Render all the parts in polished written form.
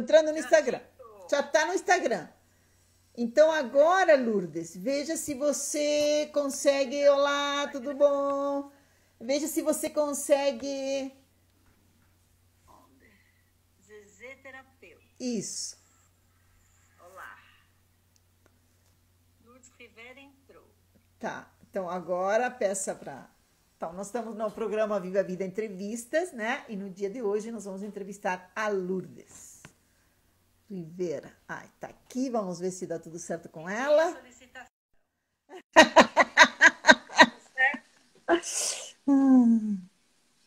entrando no Instagram. Já está no Instagram. Então agora, Lourdes, veja se você consegue. Olá, tudo bom? Veja se você consegue. Zezé terapeuta. Isso. Olá. Lourdes Rivera entrou. Tá. Então agora peça para. Então, nós estamos no programa Viva a Vida Entrevistas, né? E no dia de hoje nós vamos entrevistar a Lourdes Rivera. Ai, tá aqui, vamos ver se dá tudo certo com ela. Solicitação.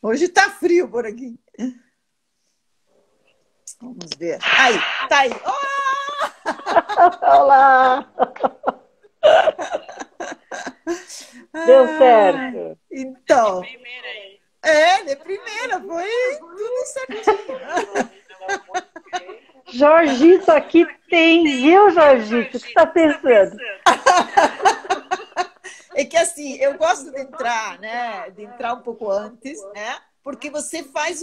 Hoje tá frio por aqui. Vamos ver. Aí, tá aí. Olá! Deu certo. Então, Primeira aí. de primeira, foi tudo certinho. Jorgito aqui tem, viu, Jorgito? O que você está pensando? É que assim, eu gosto de entrar, né? De entrar um pouco antes, né? Porque você faz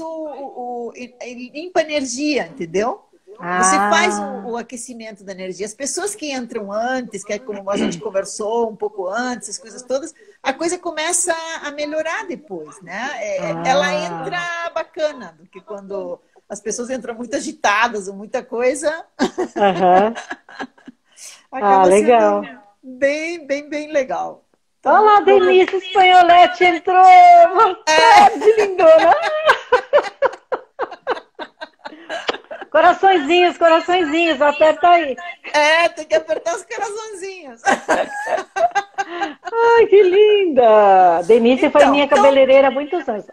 limpa energia, entendeu? Você faz o aquecimento da energia. As pessoas que entram antes, que é como a gente conversou um pouco antes, as coisas todas, a coisa começa a melhorar depois, né? Ela entra bacana do que quando as pessoas entram muito agitadas ou muita coisa. Acaba legal. sendo bem legal. Então, olha lá, Denise Espanholete entrou. Boa tarde, lindona. Coraçõezinhos, coraçõezinhos, aperta aí. Tem que apertar os coraçõezinhos. Ai, que linda! Denise foi minha cabeleireira há muitos anos.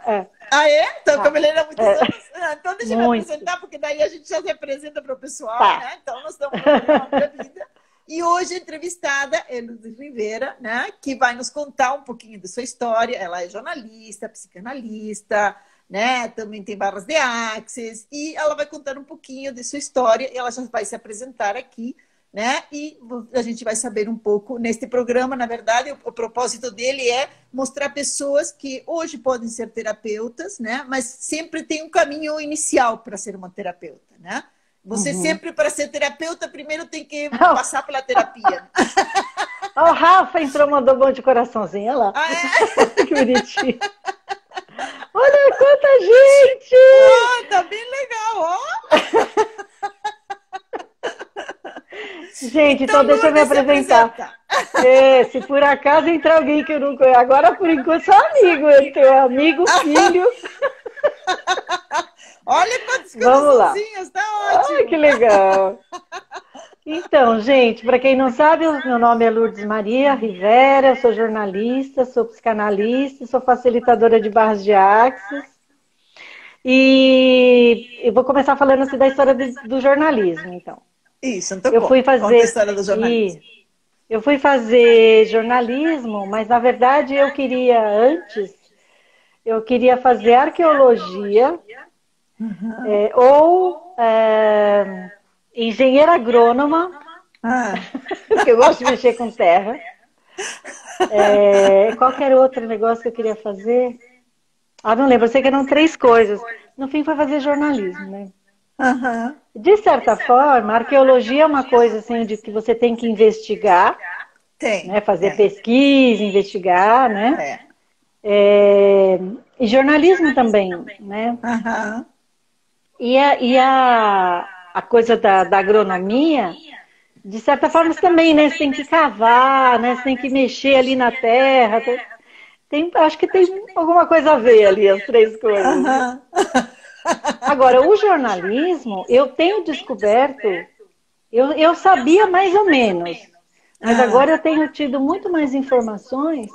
Ah, é? Então, cabeleireira há muitos anos. Então, deixa eu me Muito. apresentar, porque daí a gente já se apresenta para o pessoal, Tá. né? Então, nós estamos no programa Minha Vida. E hoje a entrevistada é Lourdes Rivera, né? Que vai nos contar um pouquinho da sua história. Ela é jornalista, psicanalista, né? Também tem barras de Axis. E ela vai contar um pouquinho de sua história. E ela já vai se apresentar aqui, né? E a gente vai saber um pouco neste programa. Na verdade, o propósito dele é mostrar pessoas que hoje podem ser terapeutas, né? Mas sempre tem um caminho inicial para ser uma terapeuta, né? Você sempre, para ser terapeuta, primeiro tem que passar pela terapia. Ó, o Rafa entrou, mandou um monte de coraçãozinho, olha lá. Que bonitinho. Olha quanta gente! Tá bem legal, ó! Gente, então deixa eu me apresentar. Se por acaso entrar alguém que eu não conheço, agora por enquanto só amigo, entrou amigo, filho. Olha quantos Vamos lá. coraçãozinhos, tá ótimo. Ai, que legal. Então, gente, para quem não sabe, o meu nome é Lourdes Maria Rivera, eu sou jornalista, sou psicanalista, sou facilitadora de barras de Axis. E eu vou começar falando assim da história do jornalismo, então. Isso, então eu fui fazer a história do jornalismo. Eu fui fazer jornalismo, mas na verdade eu queria fazer arqueologia ou engenheira agrônoma, porque eu gosto de mexer com terra. Qualquer outro negócio que eu queria fazer. Não lembro, eu sei que eram 3 coisas. No fim foi fazer jornalismo, né? De certa forma, a arqueologia é uma coisa assim de que você tem que investigar, né? Fazer pesquisa, investigar, né? E jornalismo também, né? E a coisa da agronomia, de certa forma também, né? Você tem que cavar, né? Você tem que mexer ali na terra. Acho que tem alguma coisa a ver ali, as 3 coisas. Agora, o jornalismo, eu tenho descoberto, eu sabia mais ou menos, mas agora eu tenho tido muito mais informações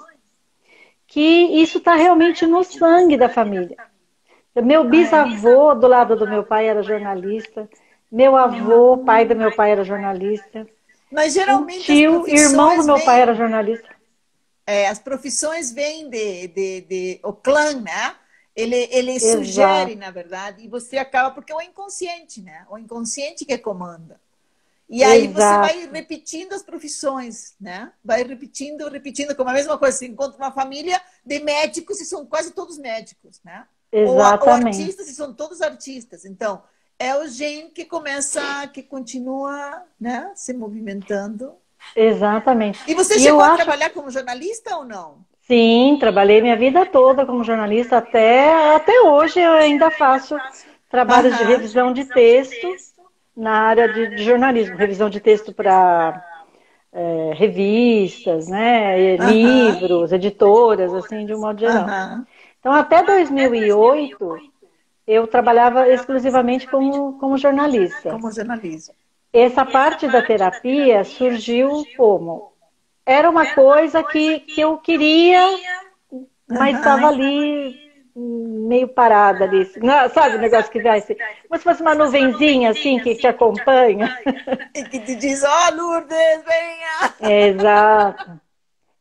que isso está realmente no sangue da família. Meu bisavô, do lado do meu pai, era jornalista, meu avô, pai do meu pai, era jornalista, mas geralmente tio, irmão do meu pai era jornalista. As profissões vêm o clã, né? Ele sugere, na verdade, e você acaba, porque é o inconsciente, né? O inconsciente que comanda. E aí você vai repetindo as profissões, né? Vai repetindo, como a mesma coisa. Você encontra uma família de médicos e são quase todos médicos, né? Ou artistas e são todos artistas. Então, é o gene que começa, que continua, né, se movimentando. Exatamente. E você chegou a trabalhar como jornalista ou não? Sim, trabalhei minha vida toda como jornalista, até hoje eu ainda faço trabalhos de revisão de texto na área de jornalismo, revisão de texto para revistas, né, livros, editoras, assim, de um modo geral. Então, até 2008, eu trabalhava exclusivamente como jornalista. Como jornalista. Essa parte da terapia surgiu como? Era uma coisa que eu queria, mas estava ali meio parada ali. Sabe o negócio que vai assim? Como se fosse uma nuvenzinha assim que te acompanha. E que te diz, ó, Lourdes, venha! Exato.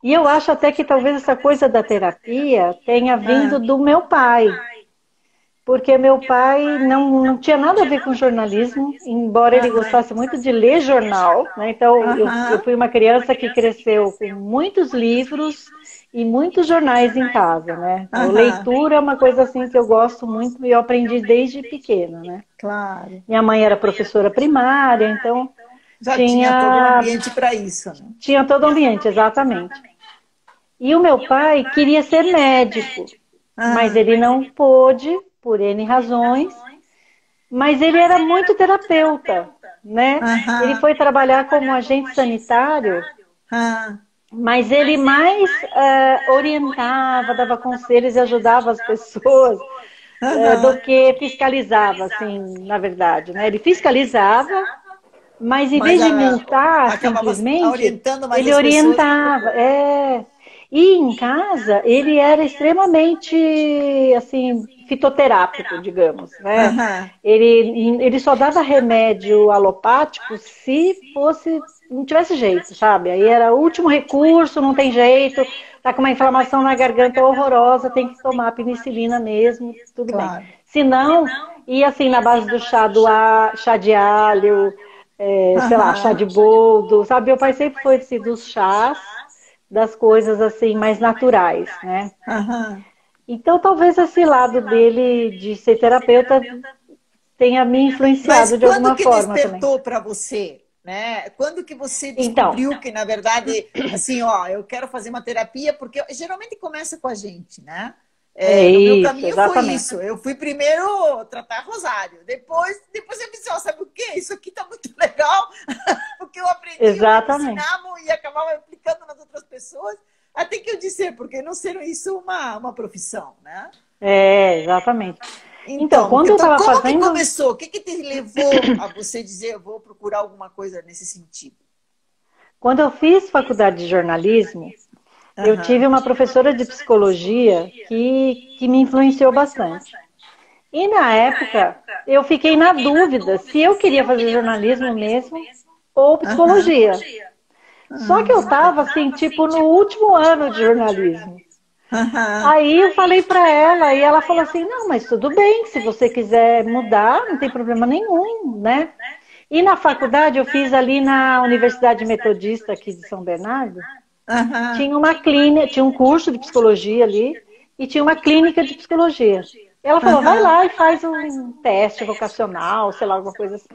E eu acho até que talvez essa coisa da terapia tenha vindo do meu pai. Porque meu pai não tinha nada a ver com jornalismo, embora ele gostasse muito de ler jornal, né? Então, eu fui uma criança que cresceu com muitos livros e muitos jornais em casa, né? Então, leitura é uma coisa assim que eu gosto muito e eu aprendi desde pequena, né? Claro. Minha mãe era professora primária, então já tinha todo um ambiente para isso, né? Tinha todo o ambiente, exatamente. E o meu pai queria ser médico, mas ele não pôde, por N razões, mas ele era muito terapeuta, né? Ele foi trabalhar como agente sanitário, mas ele mais orientava, dava conselhos e ajudava as pessoas do que fiscalizava, assim, na verdade, né? Ele fiscalizava, mas em vez de multar, simplesmente, ele orientava, E em casa, ele era extremamente, assim, fitoterápico, digamos, né? Ele só dava remédio alopático se não tivesse jeito, sabe? Aí era o último recurso, não tem jeito, tá com uma inflamação na garganta horrorosa, tem que tomar penicilina mesmo, tudo bem. Se não, ia assim na base do chá de alho, sei lá, chá de boldo, sabe? Meu pai sempre foi assim, dos chás, das coisas assim mais naturais, né? Então talvez esse lado dele de ser terapeuta tenha me influenciado de alguma forma também. Quando que despertou para você, né? Quando que você descobriu que na verdade, assim, ó, eu quero fazer uma terapia, porque geralmente começa com a gente, né? No meu caminho foi isso. Eu fui primeiro tratar Rosário. Depois eu pensei, ó, sabe o quê? Isso aqui tá muito legal. Porque eu aprendi, me ensinavam e acabava aplicando nas outras pessoas. Até que eu disse, porque não ser isso uma profissão, né? Exatamente. Então quando eu estava fazendo... Como que começou? O que te levou a você dizer, eu vou procurar alguma coisa nesse sentido? Quando eu fiz faculdade de jornalismo, eu tive uma professora de psicologia que me influenciou bastante. E na época, eu fiquei na dúvida se eu queria fazer jornalismo mesmo ou psicologia. Só que eu estava, assim, tipo, no último ano de jornalismo. Aí eu falei para ela, e ela falou assim, não, mas tudo bem, se você quiser mudar, não tem problema nenhum, né? E na faculdade, eu fiz ali na Universidade Metodista aqui de São Bernardo, tinha uma clínica, tinha um curso de psicologia ali e tinha uma clínica de psicologia. Ela falou, vai lá e faz um teste vocacional, sei lá, alguma coisa assim.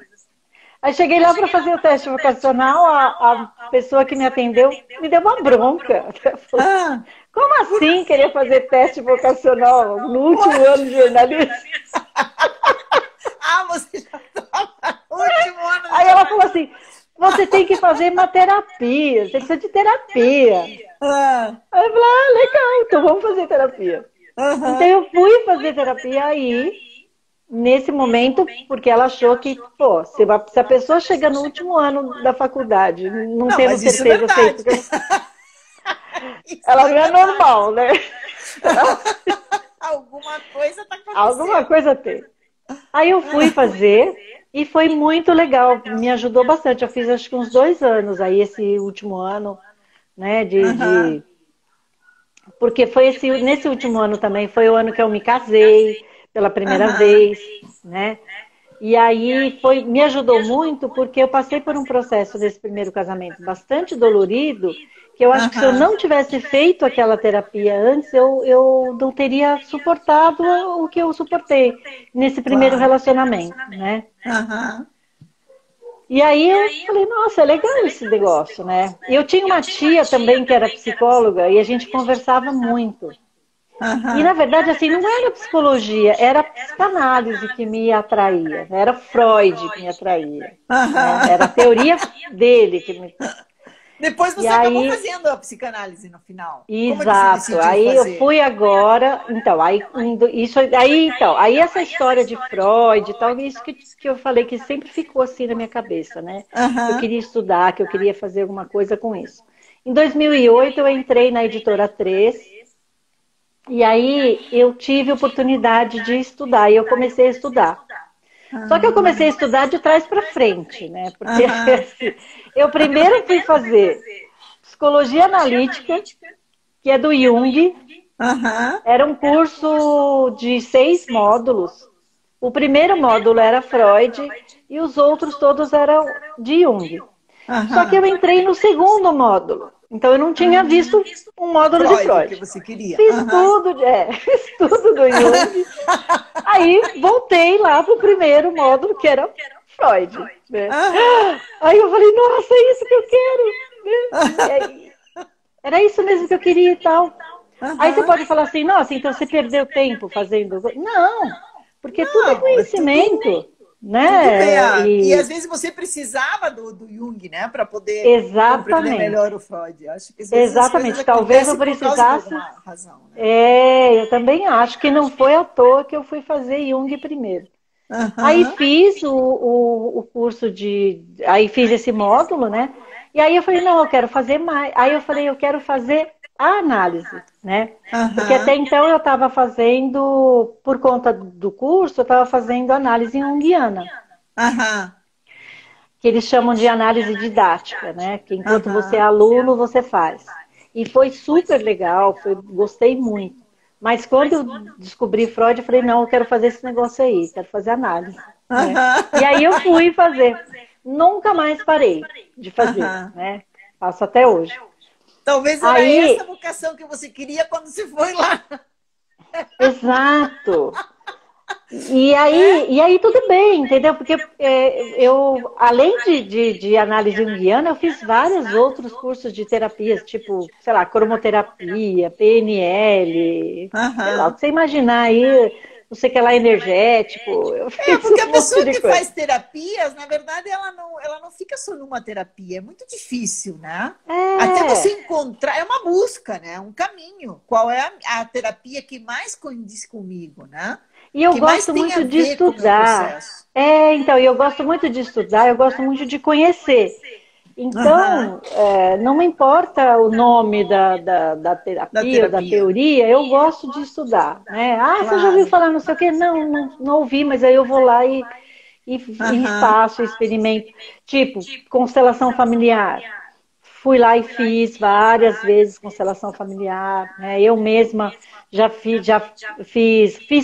Aí cheguei lá para fazer o teste vocacional, a pessoa que me atendeu me deu uma bronca. Falou, como assim queria fazer teste vocacional no último ano de jornalismo? Você já estava no último ano de Aí ela falou assim, você tem que fazer uma terapia, você precisa de terapia. Aí eu falei, legal, então vamos fazer terapia. Então eu fui fazer terapia aí, nesse momento, porque ela achou que, pô, se a pessoa chega no último ano da faculdade, não tendo certeza ela não é normal, né? Alguma coisa tá acontecendo. Alguma coisa tem. Aí eu fui fazer e foi muito legal, me ajudou bastante. Eu fiz acho que uns 2 anos aí, esse último ano, né, porque foi nesse último ano também, foi o ano que eu me casei pela primeira vez, né? E aí me ajudou muito porque eu passei por um processo nesse primeiro casamento bastante dolorido, que eu acho que se eu não tivesse feito aquela terapia antes, eu não teria suportado o que eu suportei nesse primeiro relacionamento, né? E aí eu falei, nossa, é legal esse negócio, né? E eu tinha uma tia também que era psicóloga e a gente conversava muito. E na verdade, assim, não era psicologia, era a psicanálise que me atraía, era Freud que me atraía, né? Era a teoria dele que me... Depois você acabou fazendo a psicanálise no final. Exato. Aí eu fui agora, então, aí essa história de Freud e tal, isso que eu falei que sempre ficou assim na minha cabeça, né? Eu queria estudar, que eu queria fazer alguma coisa com isso. Em 2008 eu entrei na Editora 3 e aí eu tive oportunidade de estudar e eu comecei a estudar. Só que eu comecei a estudar de trás para frente, né? Porque assim, eu primeiro fui fazer psicologia analítica, que é do Jung. Era um curso de 6 módulos. O primeiro módulo era Freud e os outros todos eram de Jung. Só que eu entrei no segundo módulo. Então eu não tinha visto um módulo de Freud. Que você queria. Fiz tudo do Jung. Aí voltei lá pro primeiro módulo, que era Freud. Né? Aí eu falei, nossa, é isso que eu quero. Era isso mesmo que eu queria e tal. Aí você pode falar assim, nossa, então você perdeu tempo fazendo... Não, porque tudo é conhecimento. Né? E às vezes você precisava do Jung, né? Para poder compreender melhor o Freud. Acho que exatamente, talvez eu precisasse. Razão, né? Eu também acho que não foi à toa que eu fui fazer Jung primeiro. Aí fiz o curso aí fiz esse módulo, né? E aí eu falei, não, eu quero fazer mais. Aí eu falei, eu quero fazer a análise, né? Porque até então eu estava fazendo, por conta do curso, eu estava fazendo análise junguiana. Que eles chamam de análise didática, né? Que enquanto você é aluno, você faz. E foi super legal, gostei muito. Mas quando eu descobri Freud, eu falei, não, eu quero fazer esse negócio aí, quero fazer análise. Né? E aí eu fui fazer. Nunca mais parei de fazer, né? Faço até hoje. Talvez era essa vocação que você queria quando você foi lá. Exato. E aí tudo bem, entendeu? Porque eu, além de análise junguiana, eu fiz vários outros cursos de terapias, tipo, sei lá, cromoterapia, PNL, sei lá, o que você imaginar aí, não sei o que lá, energético. Eu fiz porque a pessoa que faz terapias, na verdade, ela não fica só numa terapia, é muito difícil, né? Até você encontrar, é uma busca, né? Um caminho. Qual é a terapia que mais condiz comigo, né? E eu gosto muito de estudar. Então, eu gosto muito de estudar, eu gosto muito de conhecer. Então, não me importa o nome da terapia ou da teoria, eu gosto de estudar. Né? Você já ouviu falar não sei o quê? Não ouvi, mas aí eu vou lá e faço, experimento. Tipo, constelação familiar. Fui lá e fiz várias vezes constelação familiar. Né? Eu mesma já fiz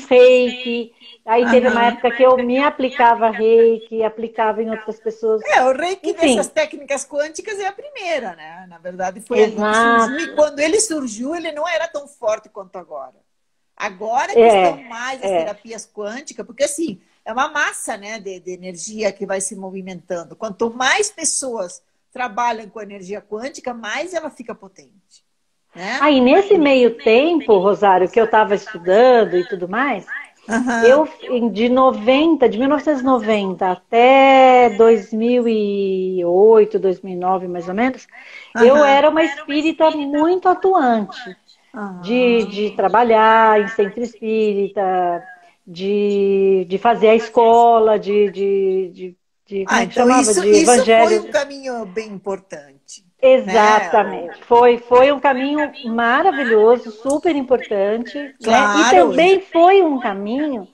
reiki. Aí teve uma época que eu me aplicava reiki, aplicava em outras pessoas. O reiki dessas técnicas quânticas é a primeira, né? Na verdade, foi ali que surgiu. E quando ele surgiu, ele não era tão forte quanto agora. Agora que estão mais as terapias quânticas, porque assim, é uma massa, né, de energia que vai se movimentando. Quanto mais pessoas trabalham com energia quântica, mais ela fica potente. Né? Aí nesse meio tempo, Rosário, que eu estava estudando e tudo mais, eu de 1990 até 2008, 2009 mais ou menos, eu era uma espírita muito atuante. De trabalhar em centro espírita, de fazer a escola, então isso foi um caminho bem importante. Exatamente. Né? Foi um caminho maravilhoso, super importante. Claro. Né? E também foi um caminho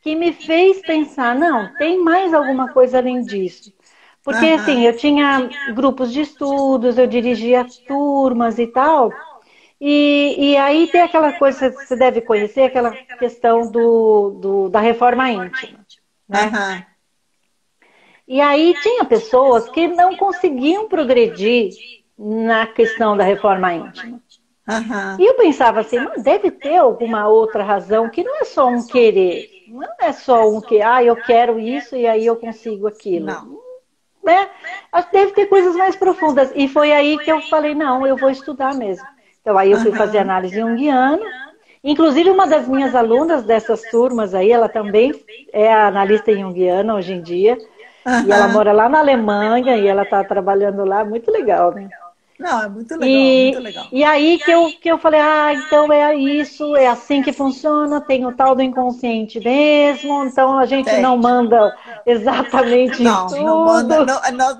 que me fez pensar, não, tem mais alguma coisa além disso. Porque, assim, eu tinha grupos de estudos, eu dirigia turmas e tal. E aí tem aquela coisa que você deve conhecer, aquela questão da reforma íntima. Né? E aí tinha pessoas que não conseguiam progredir na questão da reforma íntima. E eu pensava assim, mas deve ter alguma outra razão, que não é só um querer, não é só um que, eu quero isso e aí eu consigo aquilo. Não. Né? Acho que deve ter coisas mais profundas. E foi aí que eu falei, não, eu vou estudar mesmo. Então aí eu fui fazer análise junguiana. Inclusive uma das minhas alunas dessas turmas aí, ela também é analista junguiana hoje em dia. E ela mora lá na Alemanha e ela está trabalhando lá, muito legal, né? Não, é muito legal, muito legal. E aí que eu falei, então é isso, é assim que funciona, tem o tal do inconsciente mesmo, então a gente não manda exatamente em tudo. Não manda,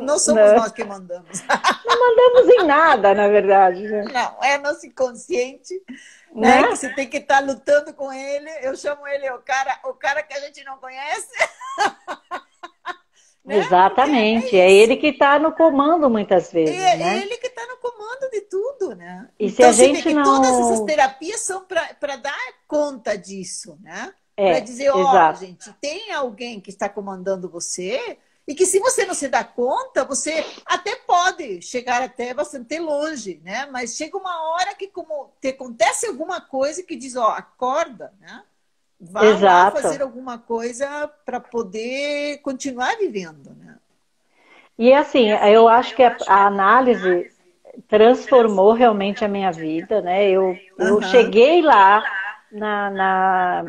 não somos nós que mandamos. Não mandamos em nada, na verdade. Né? Não, é nosso inconsciente, né? Que você tem que estar lutando com ele. Eu chamo ele o cara que a gente não conhece. Né? Exatamente, é ele que está no comando muitas vezes. É ele que está no comando de tudo, né? E então, se a gente não... todas essas terapias são para dar conta disso, né? Para dizer, gente, tem alguém que está comandando você e que se você não se dá conta, você até pode chegar até bastante longe, né? Mas chega uma hora que como te acontece alguma coisa que diz, acorda, né? Vai lá fazer alguma coisa para poder continuar vivendo, né? E assim, eu acho que a análise transformou realmente a minha vida, né? Eu cheguei lá na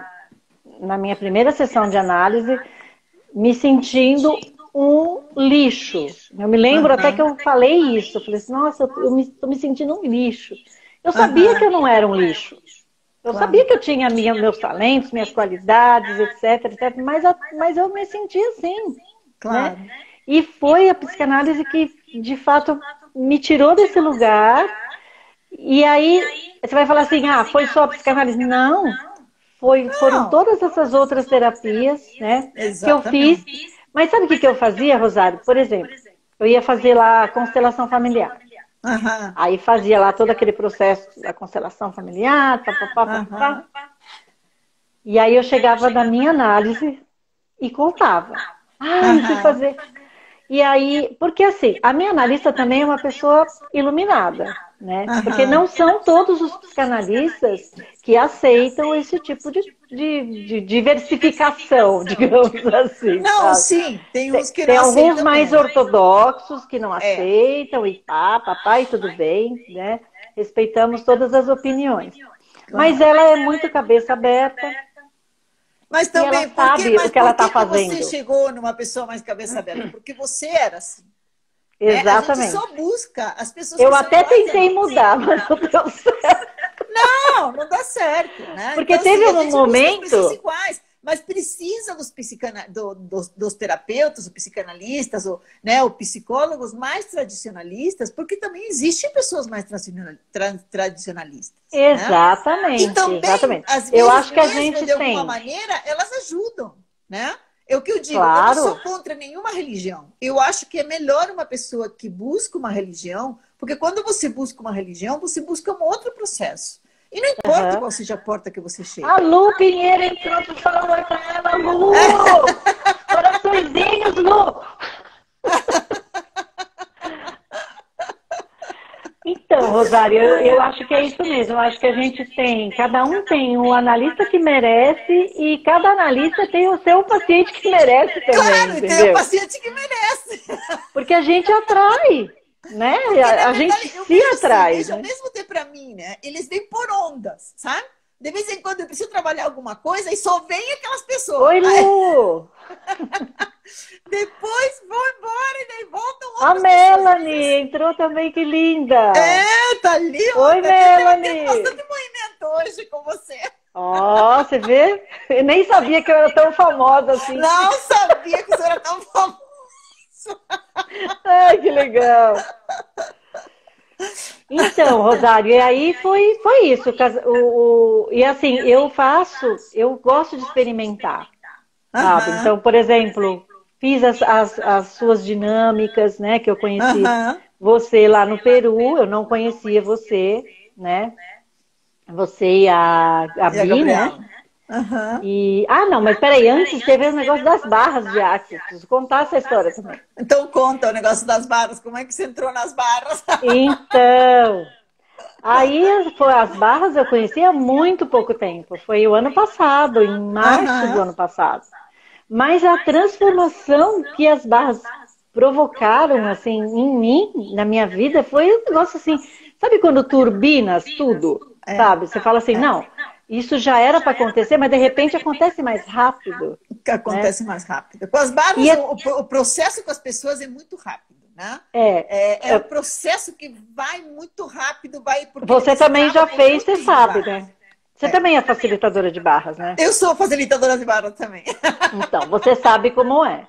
minha primeira sessão de análise me sentindo um lixo. Eu me lembro até que eu falei isso. Eu falei assim, nossa, eu estou me sentindo um lixo. Eu sabia que eu não era um lixo. Eu sabia que eu tinha meus talentos, minhas qualidades, etc, mas eu me sentia assim. Claro. Né? E foi a psicanálise que, de fato, me tirou desse lugar. E aí, você vai falar assim, foi só a psicanálise? Não. Foram todas essas outras terapias, né, que eu fiz. Mas sabe o que eu fazia, Rosário? Por exemplo, eu ia fazer lá a constelação familiar. Aí fazia lá todo aquele processo da constelação familiar, papapá. E aí eu chegava na minha análise e contava. Eu fui fazer. E aí, porque assim, a minha analista também é uma pessoa iluminada, né? Porque não são todos os psicanalistas que aceitam esse tipo de diversificação, digamos assim. Não, sim, tem uns que tem não aceitam. Tem alguns mais ortodoxos que não aceitam e papai, tudo bem, né? Respeitamos todas as opiniões. Mas ela é muito cabeça aberta. Mas também, ela sabe o que ela está fazendo. Você chegou numa pessoa mais cabeça aberta? Porque você era assim. Exatamente. A gente só busca as pessoas eu até tentei mudar, mas não deu certo. Não dá certo. Né? Porque então, teve assim, um momento... pessoas iguais, mas precisa dos terapeutas, os psicanalistas, ou psicólogos mais tradicionalistas, porque também existem pessoas mais tradicionalistas. Exatamente. Né? E também, exatamente. às vezes, eu acho que a gente de alguma maneira, elas ajudam, né? É o que eu digo, eu não sou contra nenhuma religião. Eu acho que é melhor uma pessoa que busca uma religião, porque quando você busca uma religião, você busca um outro processo. E não importa qual seja a porta que você chega. A Lu Pinheiro entrou para falar oi pra ela, Lu! Coraçõezinhos, Lu! Então, Rosário, eu acho que é isso mesmo. Eu acho que a gente cada um tem um analista que merece e cada analista tem o seu paciente que merece também. Claro, entendeu? Tem o paciente que merece. Porque a gente atrai, né? A gente se atrai. Assim, ao mesmo tempo para mim, né? Eles vêm por ondas, sabe? De vez em quando eu preciso trabalhar alguma coisa e só vem aquelas pessoas. Oi, Lu! Depois vão embora e daí voltam outras A Melanie entrou também, que linda! Tá ali. Oi, Melanie! Tem bastante movimento hoje com você. Você vê? Eu nem sabia que eu era tão famosa assim. Não sabia que você era tão famosa. Ai, que legal! Então, Rosário, e aí foi isso. E assim, eu gosto de experimentar, sabe? Então, por exemplo, fiz as suas dinâmicas, né? Que eu conheci você lá no Peru, eu não conhecia você, né? Você e a Bi, né? Aham. Não, mas peraí, antes teve o negócio das barras de Axis. Preciso contar essa história também. Então conta o negócio das barras, como é que você entrou nas barras? Então, aí as barras eu conheci há muito pouco tempo. Foi o ano passado, em março do ano passado. Mas a transformação que as barras provocaram, assim, em mim, na minha vida, foi um negócio assim... Sabe quando turbinas tudo? Sabe? Você fala assim, não, isso já era para acontecer, mas de repente acontece mais rápido. Acontece mais rápido. Com as barras, o processo com as pessoas é muito rápido, né? É um processo que vai muito rápido. Você também já fez, você sabe, né? Você também é facilitadora de barras, né? Eu sou facilitadora de barras também. Então, você sabe como é.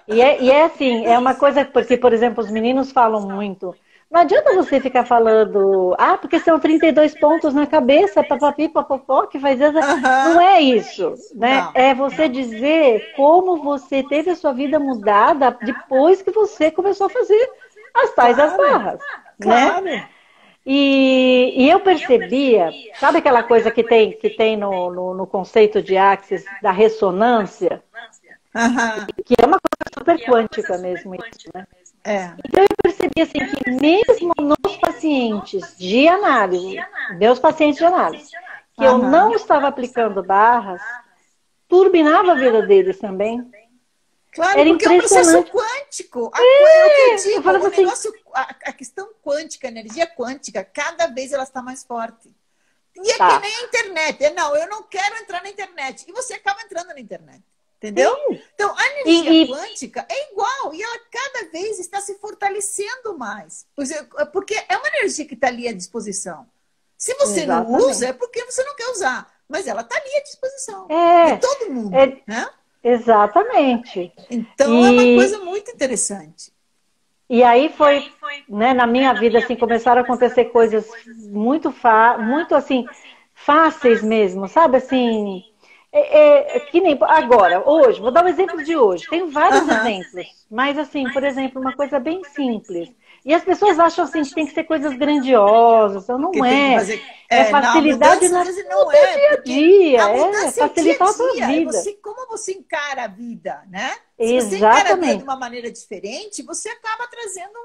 E é assim, é uma coisa, porque, por exemplo, os meninos falam muito. Não adianta você ficar falando, porque são 32 pontos na cabeça, papapi, papapó, que faz isso. Não é isso, né? Não, é você dizer como você teve a sua vida mudada depois que você começou a fazer as tais das barras, né? E eu percebia, sabe aquela coisa que tem no conceito de Axis, da ressonância? Que é uma coisa super quântica mesmo, isso, né? Então eu percebi assim que mesmo nos pacientes de análise, meus pacientes de análise, que eu não estava aplicando barras, turbinava a vida deles também. Claro, era porque é um processo quântico. A questão quântica, a energia quântica, cada vez ela está mais forte. E é que nem a internet. Não, eu não quero entrar na internet. E você acaba entrando na internet. Entendeu? Então, a energia quântica é igual e ela cada vez está se fortalecendo mais. Porque é uma energia que está ali à disposição. Se você não usa, é porque você não quer usar. Mas ela está ali à disposição. De todo mundo. Né? Exatamente. Então, é uma coisa muito interessante. E aí foi, né, na minha vida, assim, começaram a acontecer coisas muito assim, fáceis mesmo, sabe? Assim... que nem agora, hoje, vou dar um exemplo de hoje. Tem vários exemplos, mas assim, por exemplo, uma coisa bem simples. E as pessoas acham assim que tem que ser coisas grandiosas, então não é. É facilidade no dia a dia, facilitar a sua vida. Como você encara a vida, né? Exatamente. Se você encara a vida de uma maneira diferente, você acaba trazendo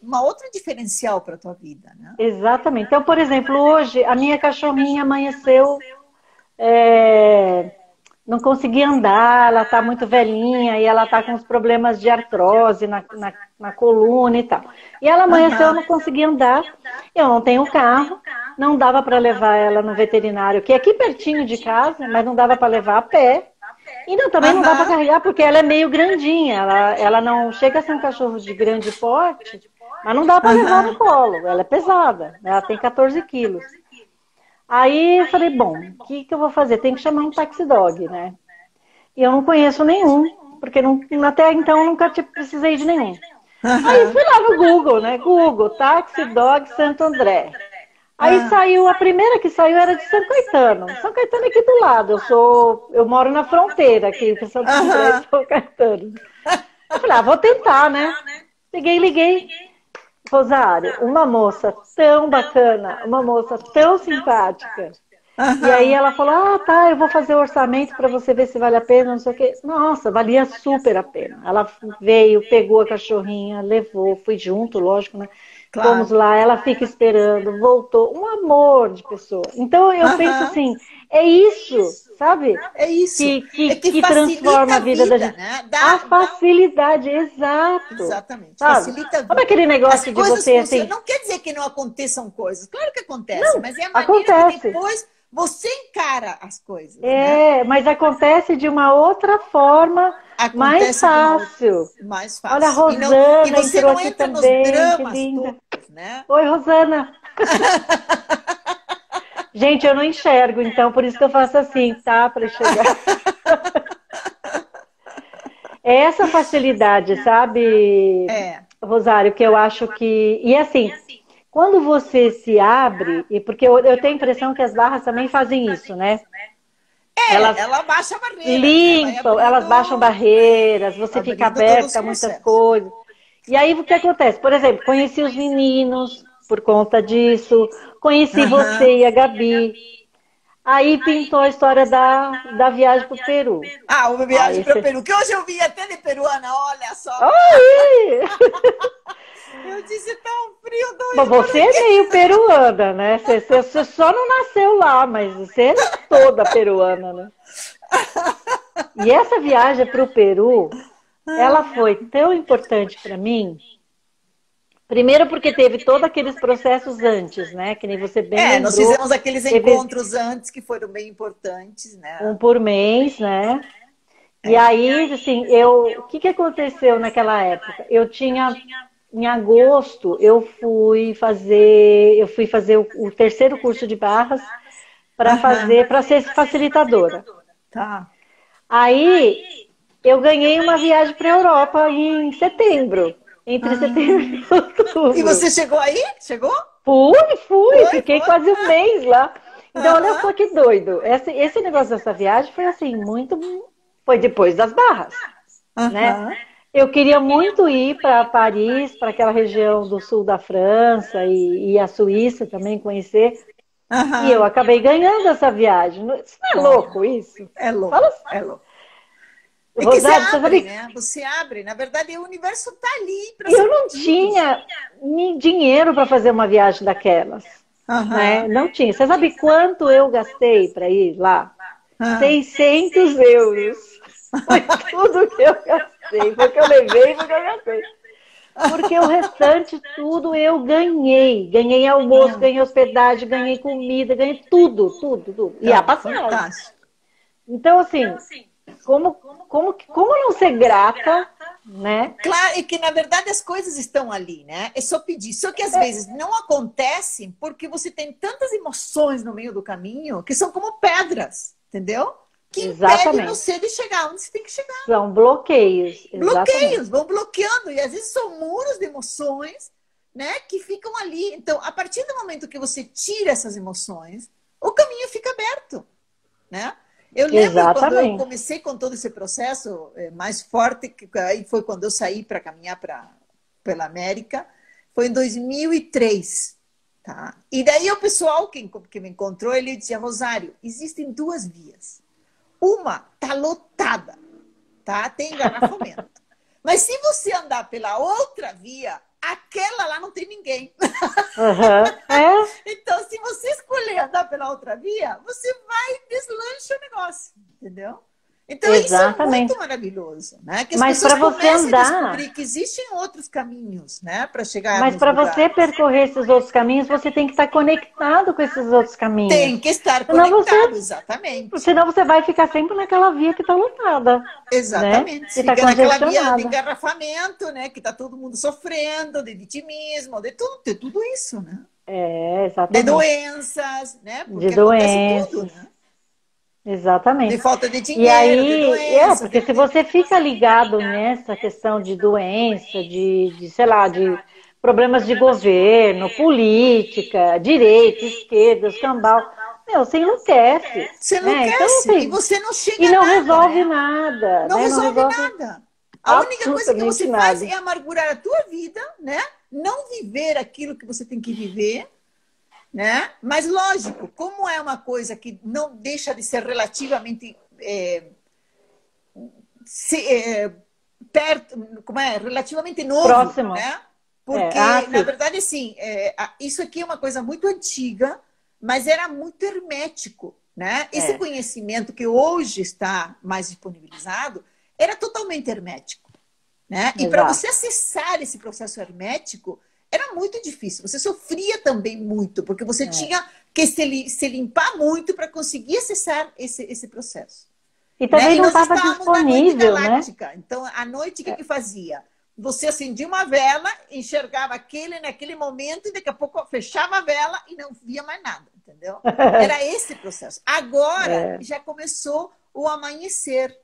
uma outra diferencial para a tua vida, né? Exatamente. Então, por exemplo, hoje a minha cachorrinha amanheceu... não conseguia andar, ela está muito velhinha e ela está com uns problemas de artrose na coluna e tal. E ela amanheceu, eu não conseguia andar, eu não tenho carro, não dava para levar ela no veterinário, que é aqui pertinho de casa, mas não dava para levar a pé. E também não dá para carregar, porque ela é meio grandinha, ela não chega a ser um cachorro de grande porte, mas não dá para levar no colo, ela é pesada, ela tem 14 quilos. Aí eu falei, bom, o que eu vou fazer? Tem que chamar um taxi dog, né? E eu não conheço nenhum, porque até então nunca precisei de nenhum. Aí fui lá no Google, né? Google, taxi dog Santo André. Aí a primeira que saiu era de São Caetano. São Caetano é aqui do lado, eu moro na fronteira aqui, entre Santo André e São Caetano. Eu falei, vou tentar, né? Liguei. Rosário, uma moça tão bacana, uma moça tão simpática. E aí ela falou, eu vou fazer o orçamento para você ver se vale a pena, não sei o quê. Nossa, valia super a pena. Ela veio, pegou a cachorrinha, levou, fui junto, lógico, né? Claro. Fomos lá, ela fica esperando, voltou. Um amor de pessoa. Então eu penso assim, é isso, sabe? É isso. Que transforma a vida da gente. Né? A facilidade, exato. Exatamente. Sabe? Facilita a vida. Sabe aquele negócio de você assim... Não quer dizer que não aconteçam coisas. Claro que acontece, mas é a maneira acontece. Que depois você encara as coisas. Mas acontece de uma outra forma mais fácil. Mais fácil. Olha, a Rosana e você entrou não aqui entra também, nos dramas que linda. todos, né? Oi, Rosana. Gente, eu não enxergo, então por isso que eu faço assim, tá? Para enxergar. É essa facilidade, sabe, Rosário, que eu acho que... E assim, quando você se abre, e porque eu tenho a impressão que as barras também fazem isso, né? Ela baixa barreiras. Limpam, elas baixam barreiras, você fica aberta a muitas coisas. E aí o que acontece? Por exemplo, conheci os meninos por conta disso, conheci você e a Gabi. Aí pintou a história da viagem para o Peru. Ah, uma viagem Aí para o você... Peru, que hoje eu vi até de peruana, olha só. Aí! Eu disse, tão frio, Bom, você é meio peruana, né? Você só não nasceu lá, mas você é toda peruana, né? E essa viagem para o Peru, ela foi tão importante para mim. Primeiro porque teve todos aqueles processos antes, né? Que nem você bem lembrou. Nós fizemos aqueles encontros antes que foram bem importantes, né? Um por mês, né? E aí, assim, o que aconteceu naquela época? Em agosto, eu fui fazer o terceiro curso de barras para ser facilitadora. Tá. Aí, eu ganhei uma viagem para a Europa em setembro. Entre setembro e outubro. E você chegou aí? Chegou? Fui. Fiquei quase um mês lá. Então, olha só que doido. Esse negócio dessa viagem foi assim, foi depois das barras, né? Eu queria muito ir para Paris, para aquela região do sul da França e a Suíça também conhecer. E eu acabei ganhando essa viagem. Isso não é louco isso? É louco, é louco. É que você abre, né? Você abre. Na verdade, o universo está ali para Eu não tinha nem dinheiro para fazer uma viagem daquelas. Né? Não tinha. Você sabe quanto eu gastei para ir lá? 600 euros. Foi tudo que eu gastei. Foi o que eu levei, foi o que eu gastei. Porque o restante tudo eu ganhei. Ganhei almoço, ganhei hospedagem, ganhei comida, ganhei tudo. E a passagem. Então, assim, como não ser grata, né? Claro, e que na verdade as coisas estão ali, né? É só pedir. Só que às vezes não acontecem porque você tem tantas emoções no meio do caminho que são como pedras, entendeu? Que impedem você de chegar onde você tem que chegar. São bloqueios. Bloqueios, vão bloqueando. E às vezes são muros de emoções, né? Que ficam ali. Então, a partir do momento que você tira essas emoções, o caminho fica aberto, né? Eu lembro quando eu comecei com todo esse processo mais forte, que aí foi quando eu saí para caminhar pela América, foi em 2003. Tá? E daí o pessoal que me encontrou, ele dizia, Rosário, existem duas vias. Uma está lotada, tá? Tem engarrafamento. Mas se você andar pela outra via, aquela lá não tem ninguém. Então, se você escolher andar pela outra via, você vai e deslancha o negócio, entendeu? Então, isso é muito maravilhoso, né? Que as pessoas comecem a descobrir que existem outros caminhos, né? Para chegar. Mas para você percorrer esses outros caminhos, você tem que estar conectado com esses outros caminhos. Tem que estar conectado, exatamente. Senão você vai ficar sempre naquela via que está lotada. Exatamente. Né? Fica naquela via de engarrafamento, né? Que está todo mundo sofrendo, de vitimismo, de tudo isso, né? Exatamente. De doenças, né? Porque de doenças. Tudo, né? Exatamente. De falta de dinheiro, e aí, de doença. Porque se você fica ligado nessa questão de doença, sei lá, de problemas de governo, política, direita, esquerda, escambau, você enlouquece. Você enlouquece, então, assim, e você não chega e não nada, resolve né? nada. Não né? resolve nada. A única coisa que você faz é amargurar a tua vida, né? Não viver aquilo que você tem que viver, né? Mas lógico, como é uma coisa que não deixa de ser relativamente perto, relativamente novo, próximo, né? Porque na verdade assim, isso aqui é uma coisa muito antiga, mas era muito hermético, né? Esse conhecimento que hoje está mais disponibilizado era totalmente hermético, né? E para você acessar esse processo hermético era muito difícil. Você sofria também muito, porque você tinha que se limpar muito para conseguir acessar esse processo. E também não estava disponível, né? Então, à noite, o que fazia? Você acendia uma vela, enxergava naquele momento, e daqui a pouco fechava a vela e não via mais nada, entendeu? Era esse processo. Agora, já começou o amanhecer.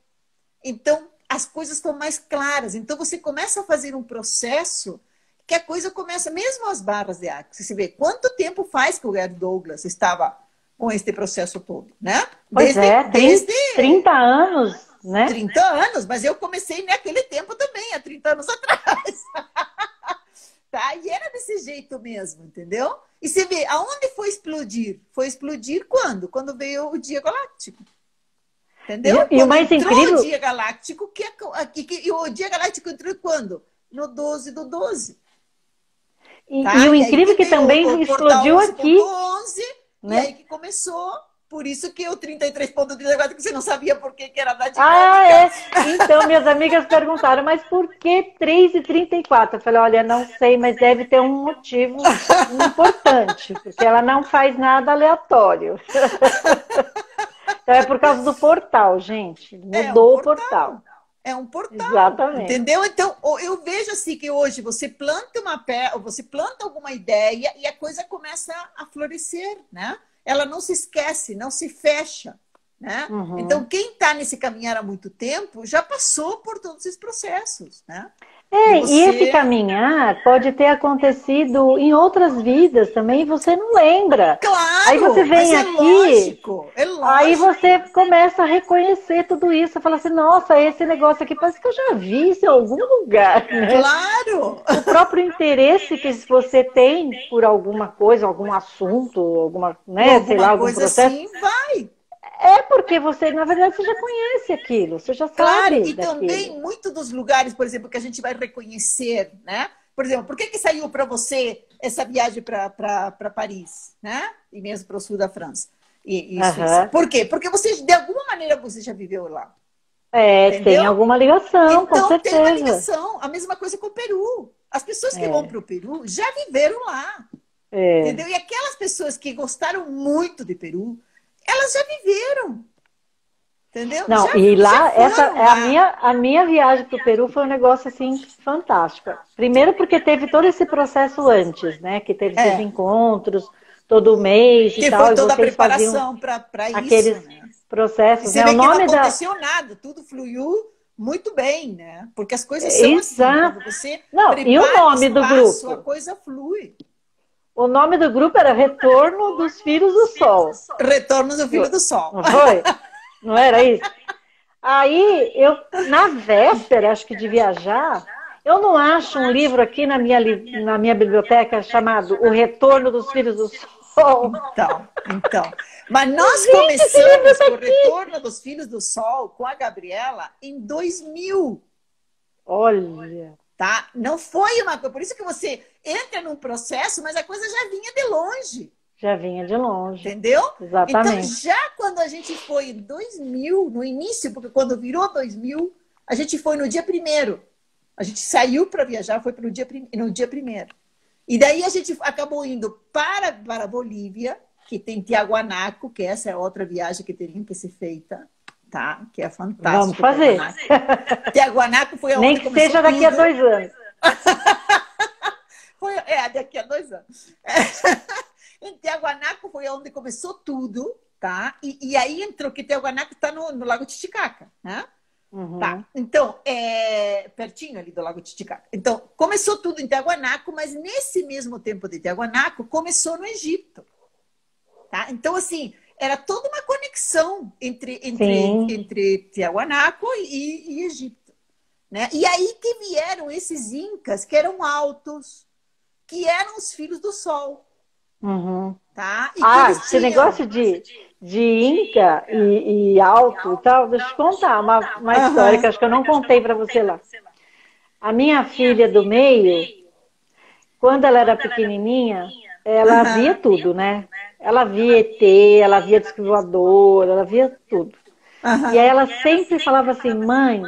Então, as coisas estão mais claras. Então, você começa a fazer um processo que a coisa começa, mesmo as barras de água. Você vê quanto tempo faz que o Gary Douglas estava com este processo todo, né? Desde 30 anos, né? 30 anos, mas eu comecei naquele tempo também, há 30 anos atrás. Tá? E era desse jeito mesmo, entendeu? E você vê, aonde foi explodir? Foi explodir quando? Quando veio o dia galáctico. Entendeu? E o mais incrível... o dia galáctico, e o dia galáctico entrou quando? No 12/12. Tá? E o incrível é que também explodiu aqui. 11, né? E aí que começou... Por isso que o 33.34, que você não sabia por que era da dinâmica. Ah, é. Então, minhas amigas perguntaram, mas por que 3:34? Eu falei, olha, não sei, mas deve ter um motivo importante, porque ela não faz nada aleatório. Então é por causa do portal, gente. Mudou o portal. É um portal. Exatamente. Entendeu? Então, eu vejo assim que hoje você planta você planta alguma ideia e a coisa começa a florescer, né? Ela não se esquece, não se fecha, né? Uhum. Então, quem está nesse caminhar há muito tempo já passou por todos esses processos, né? E esse caminhar pode ter acontecido em outras vidas também e você não lembra. Claro, aí você vem aqui, lógico. Aí você começa a reconhecer tudo isso, fala assim, nossa, esse negócio aqui parece que eu já vi isso em algum lugar. Né? Claro! O próprio interesse que você tem por alguma coisa, algum assunto, alguma, né, sei lá, algum processo. Assim, vai! É porque você, na verdade, você já conhece aquilo, você já sabe. Claro, e daquilo. também muito dos lugares, por exemplo, que a gente vai reconhecer, né? Por exemplo, por que saiu para você essa viagem para Paris, né? E mesmo para o sul da França e Suíça? Por quê? Porque você, de alguma maneira, você já viveu lá. Entendeu? Tem alguma ligação, com certeza. Então, tem uma ligação. A mesma coisa com o Peru. As pessoas que vão para o Peru já viveram lá. Entendeu? E aquelas pessoas que gostaram muito de Peru, elas já viveram. Entendeu? Não, e lá, a minha viagem para o Peru foi um negócio assim fantástico. Primeiro porque teve todo esse processo antes, né? Que teve esses encontros todo mês que e tal. Foi toda a vocês preparação para isso. Aqueles processos. Você vê que não aconteceu nada, tudo fluiu muito bem, né? Porque as coisas são assim. Quando você e o nome do grupo? A coisa flui. O nome do grupo era Retorno dos Filhos do Sol. Retorno do Filho do Sol. Não foi? Não era isso? Aí, eu, na véspera, acho que de viajar, eu não acho um livro aqui na minha biblioteca chamado O Retorno dos Filhos do Sol. Então. Mas nós começamos o Retorno dos Filhos do Sol com a Gabriela em 2000. Olha... Tá? Não foi uma coisa. Por isso que você entra num processo, mas a coisa já vinha de longe. Já vinha de longe. Entendeu? Exatamente. Então, já quando a gente foi em 2000, no início, porque quando virou 2000, a gente foi no dia 1º. A gente saiu para viajar, foi no dia 1º. E daí a gente acabou indo para a Bolívia, que tem Tiahuanaco, que essa é outra viagem que teria que ser feita. Tá? Que é fantástico. Vamos fazer. Tiahuanaco foi nem que seja daqui a 2 anos. Daqui a 2 anos. Em Tiahuanaco foi onde começou tudo, tá? E aí entrou que Tiahuanaco está no Lago Titicaca, né? Uhum. Tá. Então, pertinho ali do Lago Titicaca. Então, começou tudo em Tiahuanaco, mas nesse mesmo tempo de Tiahuanaco, começou no Egito. Tá? Então, assim, era toda uma conexão entre Tiahuanaco e Egito. Né? E aí que vieram esses incas, que eram altos, que eram os filhos do sol. Uhum. Tá? Esse negócio de inca e alto e tal, deixa eu te contar uma história que acho que eu não contei para você lá. A minha filha do meio, quando ela era pequenininha, ela via tudo, né? Ela via ET, ela via disco voador, ela via tudo. E aí ela sempre falava assim, mãe,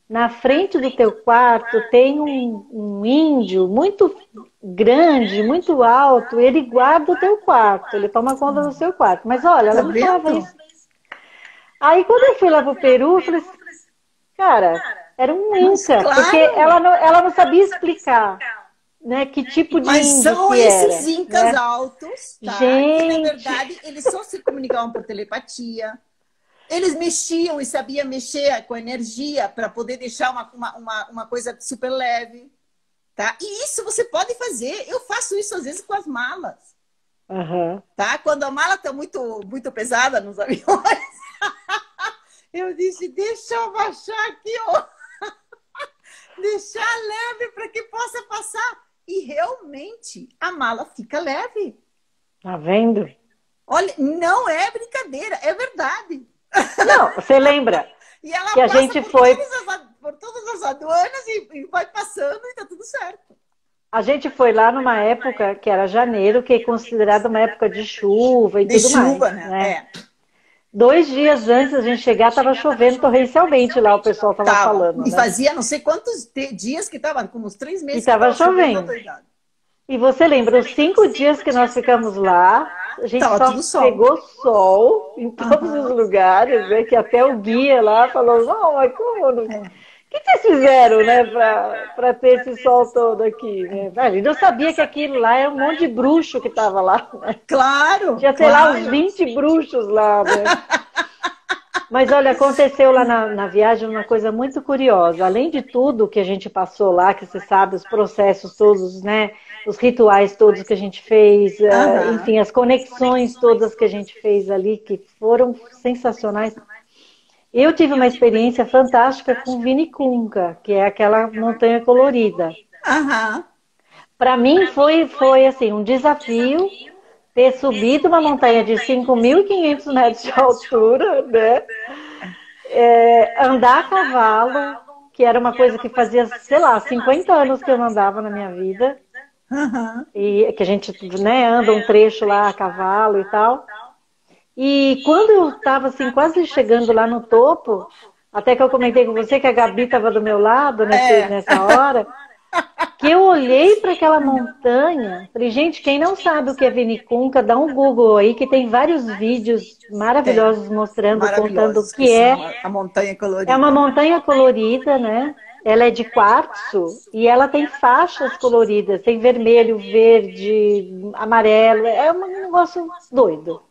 na frente do teu quarto tem um índio muito grande, muito alto, ele guarda o teu quarto, ele toma conta do seu quarto. Mas olha, ela me falava isso. Aí quando eu fui lá pro Peru, eu falei assim, cara, era um inca, porque ela não sabia explicar. Né, que tipo de índio são que esses era, incas né? altos, tá? Gente... Que na verdade eles só se comunicavam por telepatia. Eles mexiam e sabiam mexer com energia para poder deixar uma coisa super leve. Tá? E isso você pode fazer. Eu faço isso às vezes com as malas. Tá? Quando a mala está muito, muito pesada nos aviões, eu disse, deixa eu baixar aqui, ó. Deixar leve para que possa passar. e realmente a mala fica leve. Tá vendo? Olha, não é brincadeira, é verdade. Não, você lembra E ela que a passa gente por foi... por todas as aduanas e vai passando e tá tudo certo. A gente foi lá numa época que era janeiro, que é considerada uma época de chuva e De tudo chuva, mais, né? É. 2 dias antes da gente chegar, estava chovendo torrencialmente lá, o pessoal estava falando, E né? fazia não sei quantos dias que estava, como uns 3 E meses que estava estava chovendo. chovendo. E você lembra, os 5 dias que nós ficamos lá, a gente Tava só tudo sol. pegou sol em todos os lugares, né? Que até o guia lá falou, não, mas como não... O que vocês fizeram, né, para ter esse sol todo aqui, né? Ele não sabia que aquilo lá era um monte de bruxo que estava lá, né? Claro! Tinha, sei lá, uns 20 bruxos lá, né? Mas olha, aconteceu lá na viagem uma coisa muito curiosa. Além de tudo que a gente passou lá, que você sabe, os processos todos, né? Os rituais todos que a gente fez, enfim, as conexões todas que a gente fez ali, que foram sensacionais. Eu tive uma experiência fantástica com Vinicunca, que é aquela montanha colorida. Para mim foi assim, um desafio ter subido uma montanha de 5.500 metros de altura, né? Andar a cavalo, que era uma coisa que fazia, sei lá, 50 anos que eu não andava na minha vida. E que a gente, né, anda um trecho lá a cavalo e tal. E quando eu estava assim, quase chegando lá no topo, até que eu comentei com você que a Gabi estava do meu lado nessa hora, que eu olhei para aquela montanha, falei, gente, quem não sabe o que é Vinicunca, dá um Google aí, que tem vários vídeos maravilhosos mostrando, contando o que é. A montanha colorida. É uma montanha colorida, né? Ela é de quartzo e ela tem faixas coloridas, tem vermelho, verde, amarelo, é um negócio doido.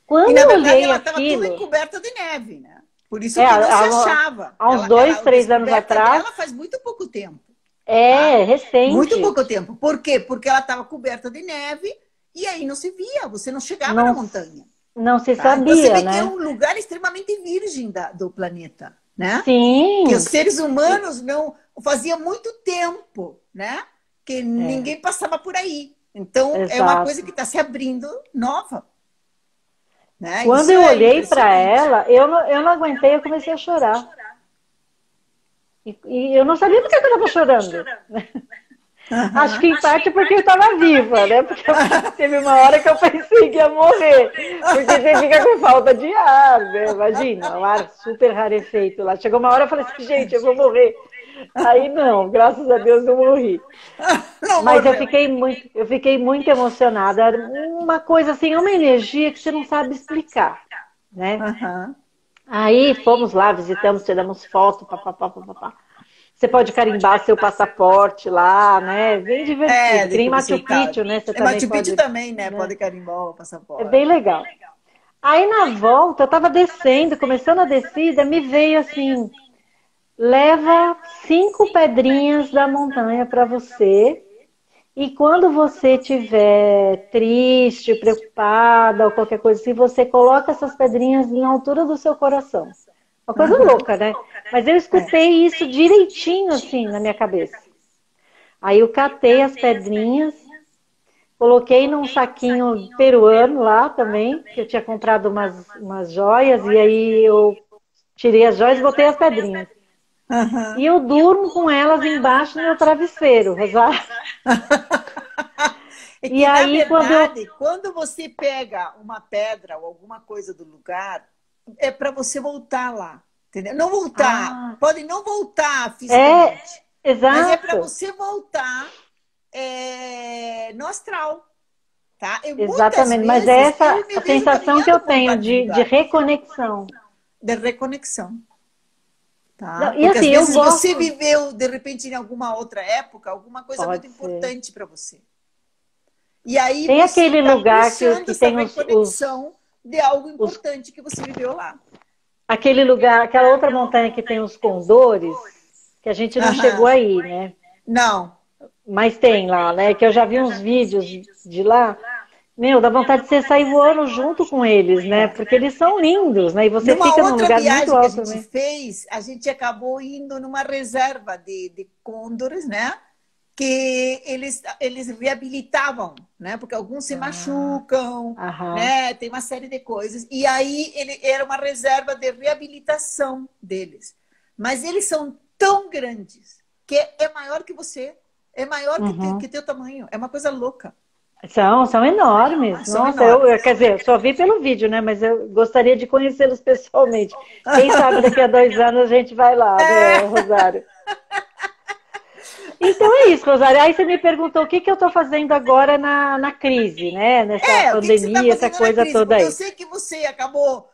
Quando e na eu verdade olhei ela estava aquilo, toda encoberta de neve, né? Por isso que não se achava. Há uns 2, 3 anos atrás. Ela faz muito pouco tempo. Recente. Muito pouco tempo. Por quê? Porque ela estava coberta de neve e aí não se via, você não chegava na montanha. Não se sabia, então, você vê né? que é um lugar extremamente virgem do planeta, né? Sim. Que os seres humanos não faziam muito tempo, né? Que ninguém passava por aí. Então, é uma coisa que está se abrindo nova. Né? Quando eu olhei para ela, eu não aguentei, eu comecei a chorar. E eu não sabia por que eu estava chorando. Acho que em parte porque eu estava viva, né? Porque teve uma hora que eu pensei que ia morrer. Porque você fica com falta de ar, né? Imagina, um ar super rarefeito lá. Chegou uma hora eu falei assim, gente, eu vou morrer. Aí não, graças a Deus eu morri. Mas eu fiquei muito emocionada. Uma coisa assim, uma energia que você não sabe explicar, né? Aí fomos lá, visitamos, tiramos foto, papapá. Você pode carimbar seu passaporte lá, né? Bem divertido. Tem Machu Picchu, né? Você Machu Picchu também, né? Pode carimbar o passaporte. É bem legal. Aí na volta, eu estava descendo, começando a descida, me veio assim... Leva 5 pedrinhas da montanha para você. E quando você estiver triste, preocupada ou qualquer coisa assim, você coloca essas pedrinhas na altura do seu coração. Uma coisa louca, né? Mas eu escutei isso direitinho assim na minha cabeça. Aí eu catei as pedrinhas, coloquei num saquinho peruano lá também, que eu tinha comprado umas joias, e aí eu tirei as joias e botei as pedrinhas. E eu durmo com elas embaixo do meu travesseiro, Rosário. E aí, na verdade, quando você pega uma pedra ou alguma coisa do lugar, é para você voltar lá, entendeu? Não voltar, pode não voltar fisicamente. Exato. Mas é para você voltar no astral. Tá? Exatamente, mas é essa a sensação que eu tenho de reconexão. De reconexão. Tá? Não, e porque assim, às vezes eu gosto... você viveu, de repente, em alguma outra época, alguma coisa muito importante para você. E aí tem você aquele lugar que tem reconexão de algo importante que você viveu lá. Aquele lugar, aquela outra montanha que tem os condores, que a gente não chegou aí, né? Não. Mas tem lá, né? Que eu já vi uns vídeos de lá. Meu, dá vontade de você sair voando junto com eles, né? Porque eles são lindos, né? E você fica num lugar muito alto. Que a gente fez, a gente acabou indo numa reserva de côndores, né? que eles reabilitavam, né? Porque alguns se machucam, né? Tem uma série de coisas. E aí ele era uma reserva de reabilitação deles. Mas eles são tão grandes que é maior que você, é maior que teu tamanho. É uma coisa louca. São enormes. Nossa, enormes. Quer dizer, eu só vi pelo vídeo, né? Mas eu gostaria de conhecê-los pessoalmente. Quem sabe daqui a 2 anos a gente vai lá, né, Rosário? Então é isso, Rosário. Aí você me perguntou o que eu estou fazendo agora na crise, né? Nessa pandemia, essa coisa toda aí. Eu sei que você acabou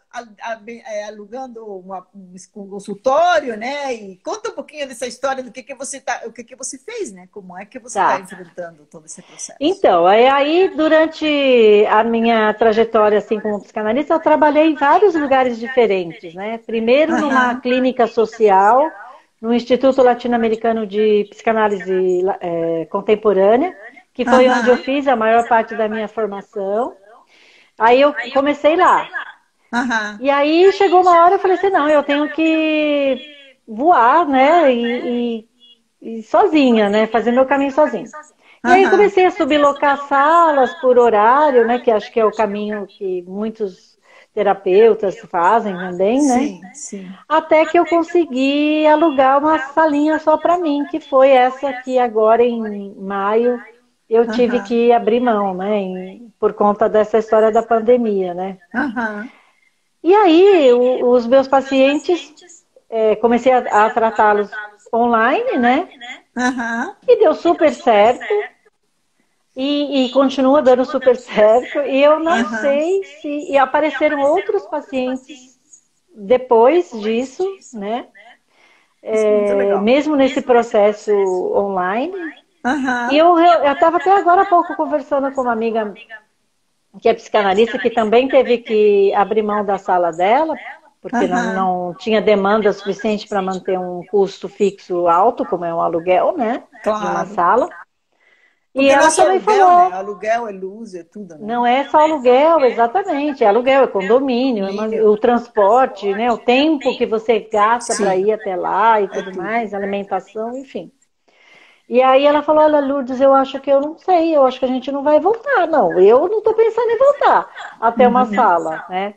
alugando um consultório, né? E conta um pouquinho dessa história do que você fez, né? Como é que você está enfrentando todo esse processo? Então, aí durante a minha trajetória assim como psicanalista, eu trabalhei em vários lugares diferentes, né? Primeiro numa clínica social, no Instituto Latino-Americano de Psicanálise Contemporânea, que foi onde eu fiz a maior parte da minha formação. Aí eu comecei lá. E aí chegou uma hora eu falei assim, não, eu tenho que voar, né? E sozinha, né? Fazer meu caminho sozinha. E aí eu comecei a sublocar salas por horário, né? Que acho que é o caminho que muitos terapeutas fazem também, né? Sim. Até que eu consegui alugar uma salinha só para mim, que foi essa que agora em maio eu tive que abrir mão, né? Por conta dessa história da pandemia, né? E aí os meus pacientes, comecei a tratá-los online, né? E deu super certo. E continua dando super certo. E eu não sei se... E apareceram outros pacientes depois disso, né? Mesmo nesse processo online. E eu estava até agora há pouco conversando com uma amiga que é psicanalista, que também teve que abrir mão da sala dela, porque não tinha demanda suficiente para manter um custo fixo alto, como é um aluguel, né? Claro. De uma sala. Porque e ela também falou, né? Aluguel é luz, é tudo, né? Não é só aluguel, exatamente. É aluguel, é condomínio, o transporte, né? O tempo que você gasta para ir até lá e tudo mais, alimentação, enfim. E aí ela falou, olha, Lourdes, eu acho que eu não sei, eu acho que a gente não vai voltar, não. Eu não estou pensando em voltar até uma sala, né?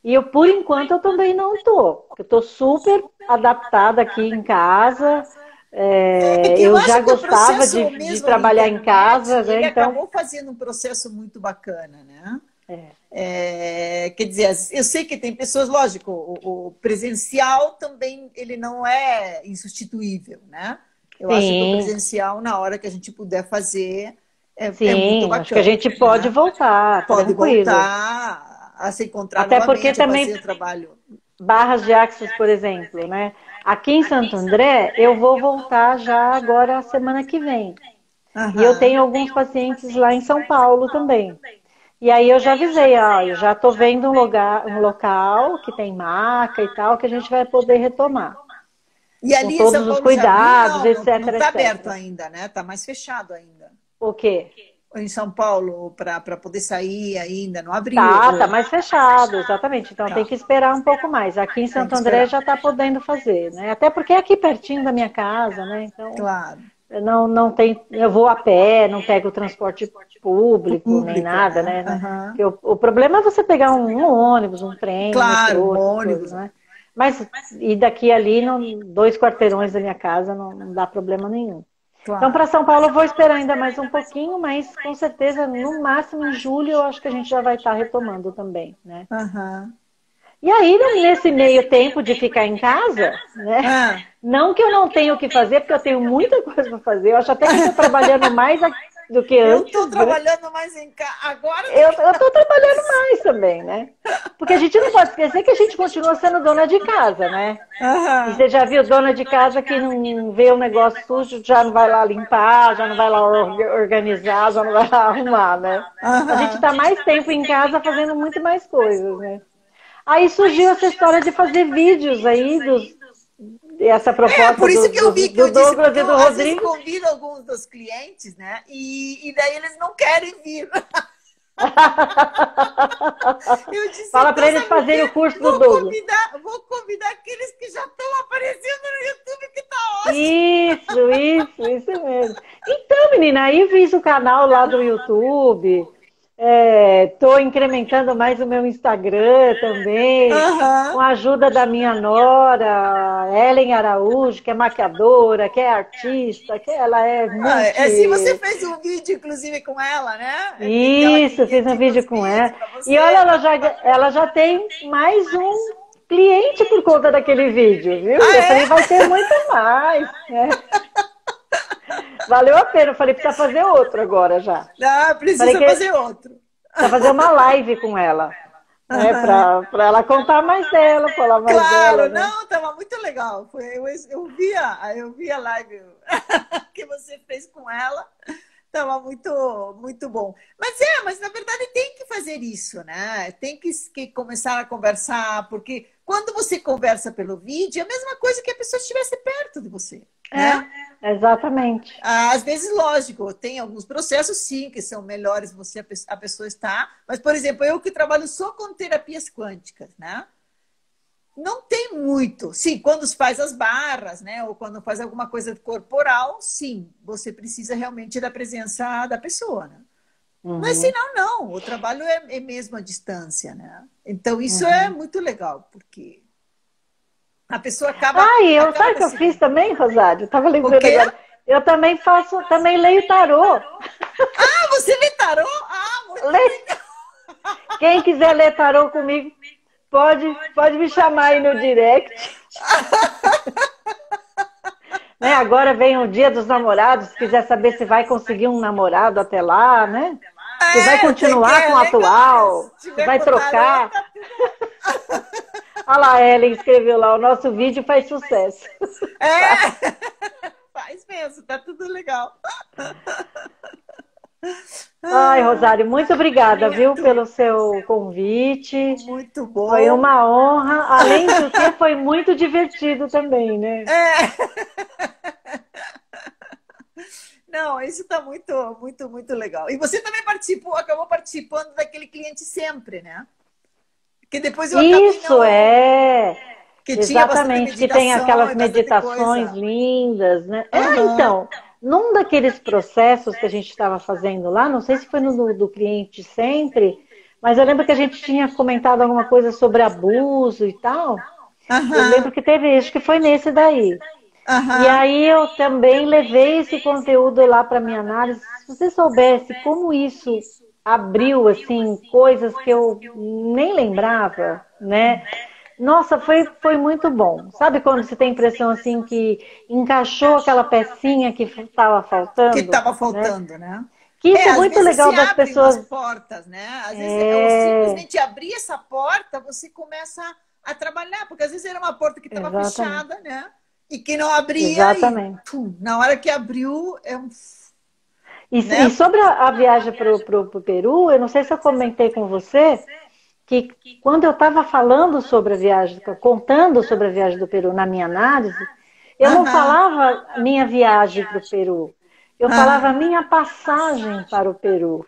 E eu, por enquanto, eu também não estou. Eu estou super adaptada aqui em casa. Eu já gostava de trabalhar em casa, né? Ele então acabou fazendo um processo muito bacana, né? Quer dizer, eu sei que tem pessoas, lógico, o presencial também ele não é insubstituível, né? Eu acho que o presencial, na hora que a gente puder fazer, é muito bacana. Acho que a gente pode voltar. Pode voltar a se encontrar até novamente, porque também fazer o trabalho. Barras de Axis, por exemplo, né? Aqui em Santo André, eu vou voltar já agora semana que vem. E eu tenho alguns pacientes lá em São Paulo também. E aí eu já avisei, eu já estou vendo um local que tem maca e tal, que a gente vai poder retomar. E ali com todos os cuidados, etc. Não está aberto ainda, né? Está mais fechado ainda. O quê? Em São Paulo, para poder sair ainda, não abriu. Tá mais fechado, exatamente. Então tem que esperar um pouco mais. Aqui em Santo André já está podendo fazer, né? Até porque é aqui pertinho da minha casa, né? Então, claro. Não tem, eu vou a pé, não pego o transporte público nem nada, né? O problema é você pegar um ônibus, um trem, claro, metrô, um ônibus, né? Mas e daqui ali, 2 quarteirões da minha casa, não dá problema nenhum. Claro. Então, para São Paulo, eu vou esperar ainda mais um pouquinho, mas com certeza, no máximo em julho, eu acho que a gente já vai estar retomando também, né? E aí, nesse meio tempo de ficar em casa, né? Não que eu não tenho o que fazer, porque eu tenho muita coisa para fazer. Eu acho até que eu estou trabalhando mais do que antes. Eu estou trabalhando mais em casa. Agora eu estou trabalhando mais também, né? Porque a gente não pode esquecer que a gente continua sendo dona de casa, né? E você já viu dona de casa que não vê um negócio sujo, já não vai lá limpar, já não vai lá organizar, já não vai lá arrumar, né? A gente está mais tempo em casa fazendo muito mais coisas, né? Aí surgiu essa história de fazer vídeos aí essa proposta por isso que eu vi que do Douglas e do Rodrigo. Eu convido alguns dos clientes, né? E daí eles não querem vir. Eu disse, Fala então, para eles sabe o fazerem quê? o curso do Douglas. Vou convidar aqueles que já estão aparecendo no YouTube, que tá ótimo. Isso mesmo. Então, menina, aí fiz o canal lá do YouTube. Tô incrementando mais o meu Instagram também, com Aham. a ajuda da minha nora, Ellen Araújo, que é maquiadora, que é artista, que ela é Ah, é assim, você multi. fez um vídeo, inclusive, com ela, né? É porque ela Isso, queria fiz um indicar vídeo os com vídeos ela. para E você, olha, tá? ela já tem mais um cliente por conta daquele vídeo, viu? Ah, Eu é? falei, vai ter muito mais, né? Valeu a pena. Eu falei, precisa fazer outro agora já. Ah, Falei precisa que fazer outro. precisa fazer uma live com ela, né? Aham. Para ela contar mais dela, falar mais dela, Claro, né? não, estava muito legal. Eu vi a live que você fez com ela. Estava muito bom. Mas na verdade tem que fazer isso, né? Tem que começar a conversar, porque quando você conversa pelo vídeo, é a mesma coisa que a pessoa estivesse perto de você, né? Exatamente. Às vezes, lógico, tem alguns processos, sim, que são melhores a pessoa está. Mas, por exemplo, eu que trabalho só com terapias quânticas, né? Não tem muito. Sim, quando se faz as barras, né? Ou quando faz alguma coisa corporal, sim, você precisa realmente da presença da pessoa, né? Mas Uhum, senão, não. O trabalho é mesmo à distância, né? Então, isso é uhum. muito legal, porque a pessoa acaba, Ah, e acaba sabe o que eu fiz conseguindo. também, Rosário? Tava O lembrando quê? agora. Eu também também leio tarô. Ah, você lê tarô? Ah, muito Le- legal. Quem quiser ler tarô comigo, pode me chamar aí no direct. Né? Agora vem o Dia dos Namorados, se quiser saber se vai conseguir um namorado até lá, né? Se vai Tem que continuar com é o legal mesmo. atual, Se se tiver vai com tarô, trocar. tá tudo. Olha lá, a Ellen escreveu lá, o nosso vídeo faz sucesso. É, faz mesmo, tá tudo legal. Ai, Ah, Rosário, muito obrigada, viu, muito, pelo seu convite. muito Foi bom. uma honra. Além do que, foi muito divertido também, né? É, não, isso tá muito legal. E você também acabou participando daquele cliente sempre, né? Que depois eu acabei Isso não. é, Que tinha bastante exatamente, que tem meditação aquelas e bastante meditações coisa. lindas, né? Aham, Então, num daqueles processos que a gente estava fazendo lá, não sei se foi no do cliente sempre, mas eu lembro que a gente tinha comentado alguma coisa sobre abuso e tal. Eu aham, lembro que teve, acho que foi nesse daí. E aham. aí eu também levei esse conteúdo lá para minha análise. Se você soubesse como isso abriu assim coisas que eu nem lembrava, né? Nossa, foi muito bom. Sabe quando você tem a impressão assim que encaixou aquela pecinha que estava Que faltando, estava né? faltando, né? Que isso é Às muito vezes se legal das abrem umas pessoas. portas, né? Às vezes, ou É, simplesmente abrir essa porta, você começa a trabalhar, porque às vezes era uma porta que estava exatamente, fechada, né? E que não abria, e exatamente. pum, na hora que abriu, E né? sobre a viagem para o Peru, eu não sei se eu comentei com você, que quando eu estava falando sobre a viagem, contando sobre a viagem do Peru na minha análise, eu não Aham, falava minha viagem para o Peru, eu falava aham. minha passagem para o Peru.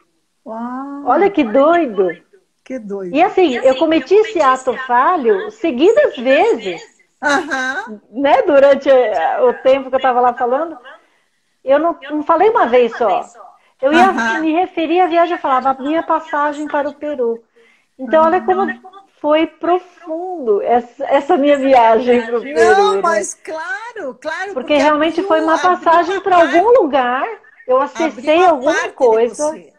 Olha Uau, que doido! que E doido. assim, eu cometi esse ato falho seguidas vezes, Aham, né, durante o tempo que eu estava lá falando. Eu não falei uma vez só. Eu ia aham. me referir à viagem, eu falava minha passagem para o Peru. Então, olha como foi profundo essa minha viagem para o Não, Peru, né? mas claro, claro, Porque porque realmente foi uma abriu passagem para algum lugar, eu abriu acessei uma alguma parte de coisa você.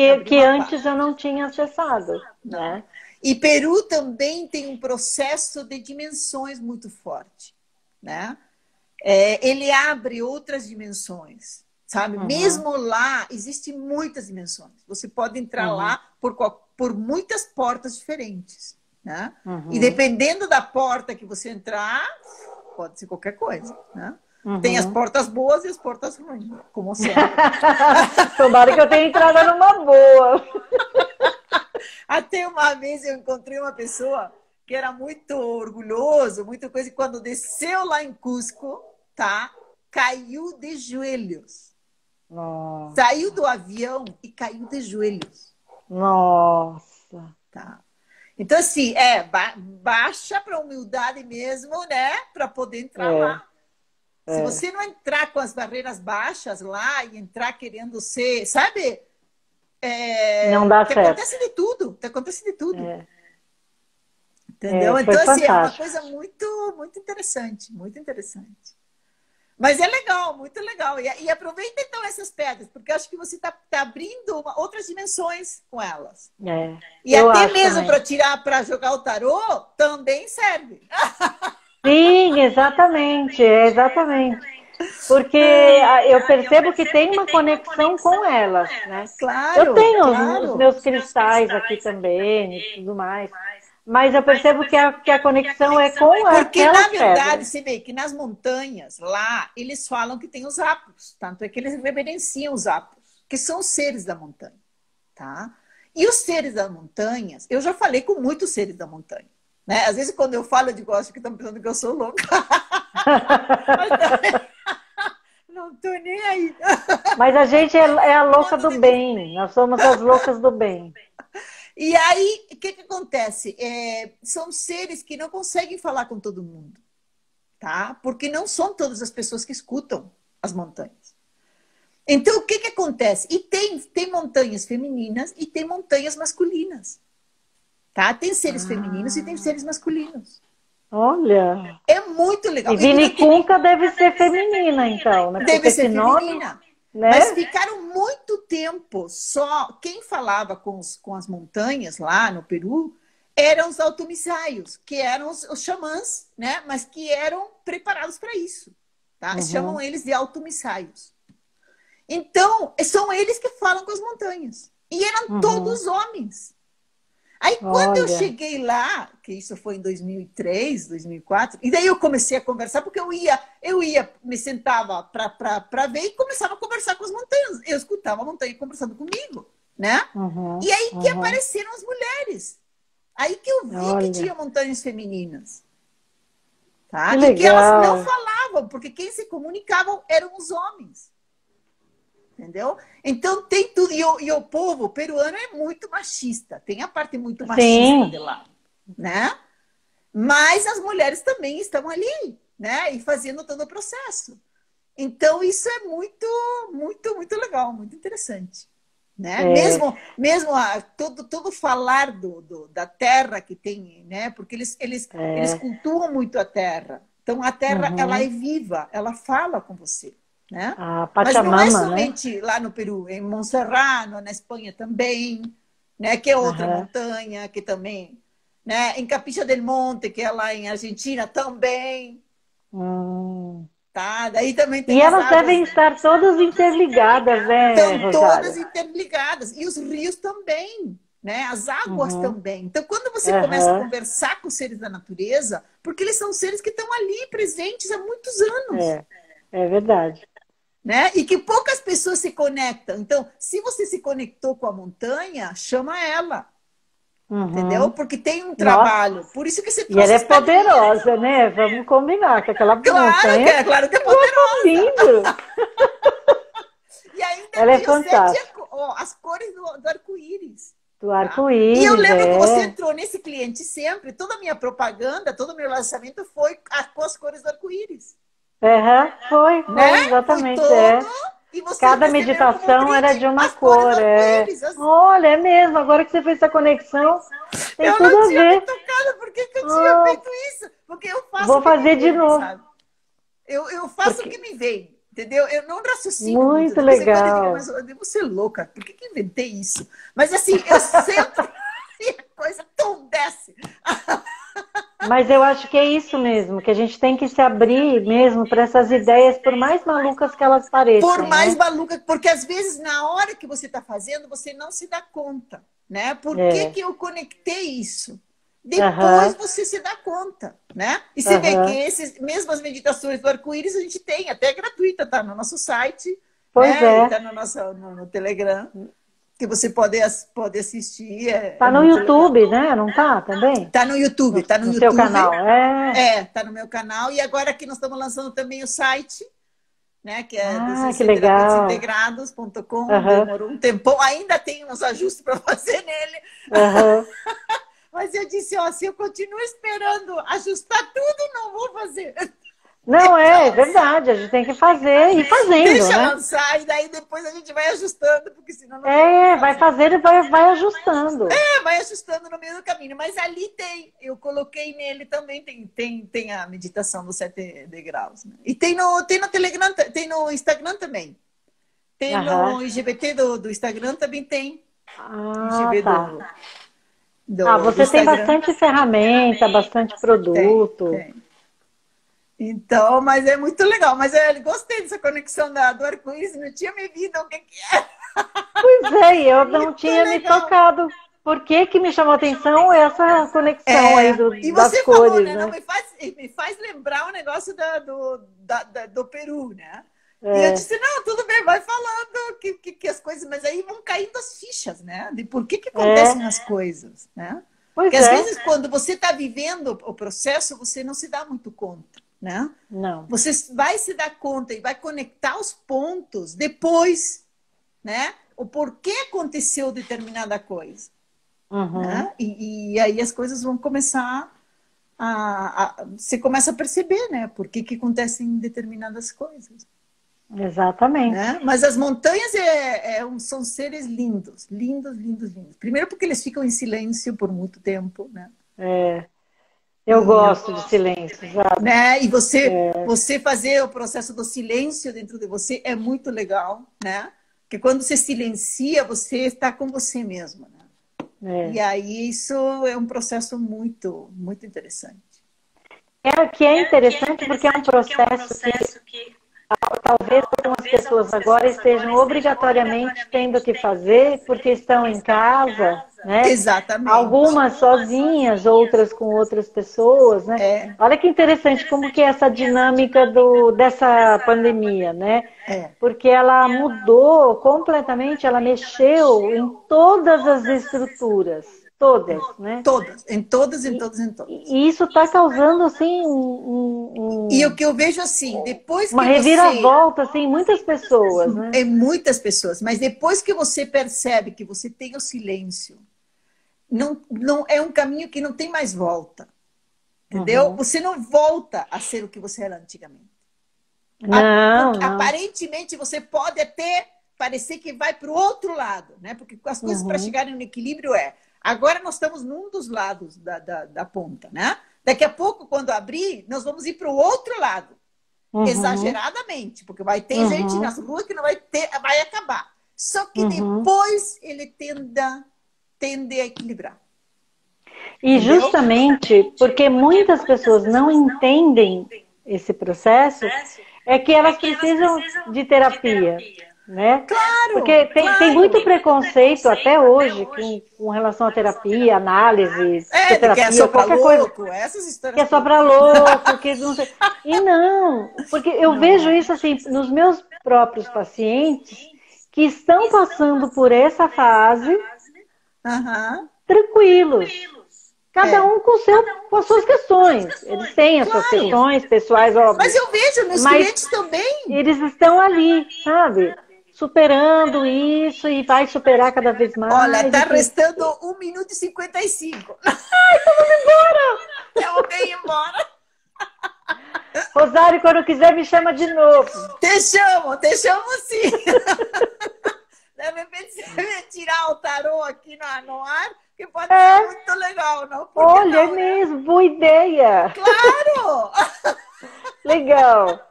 Abriu que uma antes parte. eu não tinha acessado, Não. né? E Peru também tem um processo de dimensões muito forte, né? Ele abre outras dimensões, sabe? Uhum, Mesmo lá, existem muitas dimensões. Você pode entrar uhum, lá por muitas portas diferentes, né? E uhum, dependendo da porta que você entrar, pode ser qualquer coisa, né? Tem as uhum. portas boas e as portas ruins, como sempre. Tomara que eu tenha entrado numa boa. Até uma vez eu encontrei uma pessoa que era muito orgulhoso, muita coisa, e quando desceu lá em Cusco, tá? Caiu de joelhos. Nossa. Saiu do avião e caiu de joelhos. Nossa. Tá? Então, assim, baixa para humildade mesmo, né? Para poder entrar lá. Se você não entrar com as barreiras baixas lá e entrar querendo ser, sabe? Não dá que certo. acontece de tudo, que acontece de tudo. Foi Entendeu? Então, assim, é uma fantástico. coisa muito, muito interessante, muito interessante. Mas é legal, muito legal. E aproveita então essas pedras, porque eu acho que você está abrindo outras dimensões com elas. E eu até acho mesmo também. para jogar o tarô também serve. Sim, exatamente, exatamente. Porque eu percebo que tem uma conexão com elas, né? Eu Claro, tenho os claro. meus cristais aqui também e tudo mais, mas eu percebo que a conexão é com Porque, na aquelas verdade, pedras. você vê que nas montanhas, lá, eles falam que tem os apos. Tanto é que eles reverenciam os apos, que são os seres da montanha. Tá? E os seres das montanhas, eu já falei com muitos seres da montanha. Né? Às vezes, quando eu falo, eu digo, acho que estão pensando que eu sou louca. Não tô nem aí. Mas a gente é a louca do bem, nós somos as loucas do bem. E aí, o que acontece? São seres que não conseguem falar com todo mundo, tá? Porque não são todas as pessoas que escutam as montanhas. Então, o que acontece? E tem montanhas femininas e tem montanhas masculinas, tá? Tem seres femininos e tem seres masculinos. Olha! É muito legal. E Vinicunca deve ser feminina, então, né? Deve ser feminina. Nome, né? Mas ficaram muito tempo só... Quem falava com as montanhas lá no Peru eram os automissaios, que eram os xamãs, né? Mas que eram preparados para isso. Tá? Chamam eles de automissaios. Então, são eles que falam com as montanhas. E eram todos homens. Aí, quando eu cheguei lá, que isso foi em 2003, 2004, e daí eu comecei a conversar, porque eu ia me sentava para ver e começava a conversar com as montanhas. Eu escutava a montanha conversando comigo, né? E aí que apareceram as mulheres. Aí que eu vi que tinha montanhas femininas. Tá? Que e que elas legal. não falavam, porque quem se comunicavam eram os homens. Entendeu? Então tem tudo. E o povo peruano é muito machista. Tem a parte muito machista de lá. Né? Mas as mulheres também estão ali, né? E fazendo todo o processo. Então, isso é muito, muito, muito legal, muito interessante. Né? Mesmo todo falar da terra que tem, né? Porque eles cultuam muito a terra. Então, a terra, ela é viva, ela fala com você. Né? Mas não é somente lá no Peru, em Montserrat, na Espanha também, né? Que é outra montanha, que também, né? Em Capilla del Monte, que é lá em Argentina, também. Tá? Daí também tem e elas devem estar todas interligadas, né, Estão Rosário? todas interligadas. E os rios também, né? As águas também. Então, quando você começa a conversar com os seres da natureza, porque eles são seres que estão ali presentes há muitos anos. É verdade. Né? E que poucas pessoas se conectam. Então, se você se conectou com a montanha, chama ela. Entendeu? Porque tem um trabalho. Por isso que você trouxe. E ela é poderosa, né? Vamos combinar com aquela montanha. Claro que é poderosa. Lindo. E ainda ela é tem fantástica. as cores do arco-íris. Do arco-íris. E eu lembro que você entrou nesse cliente sempre, toda a minha propaganda, todo o meu lançamento foi com as cores do arco-íris. Foi, né? Exatamente. E você cada meditação era de uma cor. Olha, é mesmo, agora que você fez essa conexão, tem tudo a ver. Eu não tinha me tocado, por que eu tinha feito isso? Porque eu faço Vou fazer de novo. Sabe? Eu faço o que me vem, entendeu? Eu não raciocino muito legal. Mas eu devo ser louca, por que inventei isso? Mas assim, eu sempre e a coisa desce. Mas eu acho que é isso mesmo, que a gente tem que se abrir mesmo para essas ideias, por mais malucas que elas pareçam. Por mais malucas, porque às vezes na hora que você está fazendo, você não se dá conta, né? Por que eu conectei isso? Depois você se dá conta, né? E você vê que mesmo as meditações do arco-íris a gente tem, até gratuita, tá no nosso site, tá no Telegram. Que você pode assistir. Tá no YouTube, legal. Né? Não tá também? Tá no YouTube, tá no YouTube. Seu canal, tá no meu canal. E agora aqui nós estamos lançando também o site, né? Que é Ah, que legal. desintegrados.com. Demorou um tempão. Ainda tem uns ajustes para fazer nele. Mas eu disse, ó, se eu continuo esperando ajustar tudo, não vou fazer. Não, é verdade, a gente tem que fazer e ir fazendo, Deixa né? lançar e daí depois a gente vai ajustando, porque senão não vai fazendo e vai ajustando. Vai ajustando no meio do caminho. Mas ali eu coloquei nele também, tem a meditação dos 7 degraus. Né? E tem no Telegram, tem no Instagram também. Tem no IGBT do Instagram também tem. IGB tá. Você tem bastante ferramenta, bastante produto. Tem. Então, mas é muito legal. Mas eu gostei dessa conexão do arco-íris, não tinha me visto o que é. Pois é, eu não tinha me tocado. Por que me chamou a atenção essa conexão aí das cores, falou, né? Não, me faz lembrar o negócio do Peru, né? E eu disse, não, tudo bem, vai falando que as coisas... Mas aí vão caindo as fichas, né? De por que acontecem as coisas, né? Porque às vezes, quando você está vivendo o processo, você não se dá muito conta. Né? Não. Você vai se dar conta e vai conectar os pontos depois, né? O porquê aconteceu determinada coisa. Né? E aí as coisas vão começar você começa a perceber, né? Por que acontecem determinadas coisas. Exatamente. Né? Mas as montanhas são seres lindos, lindos, lindos, lindos. Primeiro porque eles ficam em silêncio por muito tempo, né? Eu gosto de silêncio, sabe? Né? E você fazer o processo do silêncio dentro de você é muito legal, né? Porque quando você silencia, você está com você mesmo, né? E aí isso é um processo muito, muito interessante. Que é interessante porque é um processo que talvez algumas pessoas agora estejam obrigatoriamente tendo que fazer porque estão em casa, né? Exatamente. Algumas sozinhas, outras com outras pessoas, né? Olha que interessante como que é essa dinâmica dessa pandemia, né? Porque ela mudou completamente, ela mexeu em todas as estruturas. Todas, né? Todas, em todas. E isso está causando, assim, E o que eu vejo, assim, depois que uma reviravolta, assim, em muitas pessoas, né? Em muitas pessoas. Mas depois que você percebe que você tem o silêncio, não é um caminho que não tem mais volta. Entendeu? Você não volta a ser o que você era antigamente. Não. Aparentemente, você pode até parecer que vai para o outro lado, né? Porque as coisas para chegarem no equilíbrio agora nós estamos num dos lados da ponta, né? Daqui a pouco, quando abrir, nós vamos ir para o outro lado. Exageradamente, porque vai ter gente nas ruas que não vai acabar. Só que depois ele tende a equilibrar. E justamente porque muitas pessoas não entendem esse processo, é que elas precisam de terapia. Né? Claro, porque tem muito preconceito até hoje com relação à terapia, análise, terapia, qualquer coisa. Essas histórias que é só para louco, que não sei. E não, porque eu vejo isso assim nos meus próprios pacientes que estão passando por essa fase tranquilos. Cada um com as suas questões. Eles têm as suas questões pessoais, óbvio. Mas eu vejo, meus clientes também. Eles estão ali, sabe? Superando isso e vai superar cada vez mais. Olha, tá restando 1 minuto e 55. Ai, vamos embora! Eu venho embora. Rosário, quando quiser, me chama de novo. Te chamo sim. De repente você vai tirar o tarô aqui no ar, que pode ser muito legal, não? Olha, não, é mesmo, boa ideia. Claro! Legal.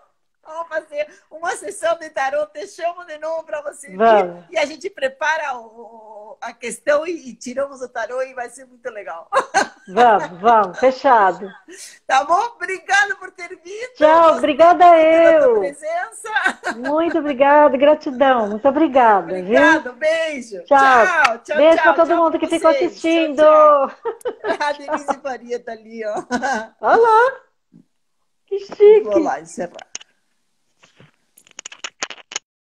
Vamos fazer uma sessão de tarô, te chamo de novo para você vir, e a gente prepara a questão e tiramos o tarô e vai ser muito legal. Vamos, fechado. Tá bom? Obrigada por ter vindo. Tchau, obrigada eu. Pela presença. Muito obrigada, gratidão. Muito obrigada. Obrigado, beijo. Tchau. Beijo para todo mundo que ficou assistindo. Tchau. A Denise Faria tá ali, ó. Olá. Que chique. Vou lá encerrar.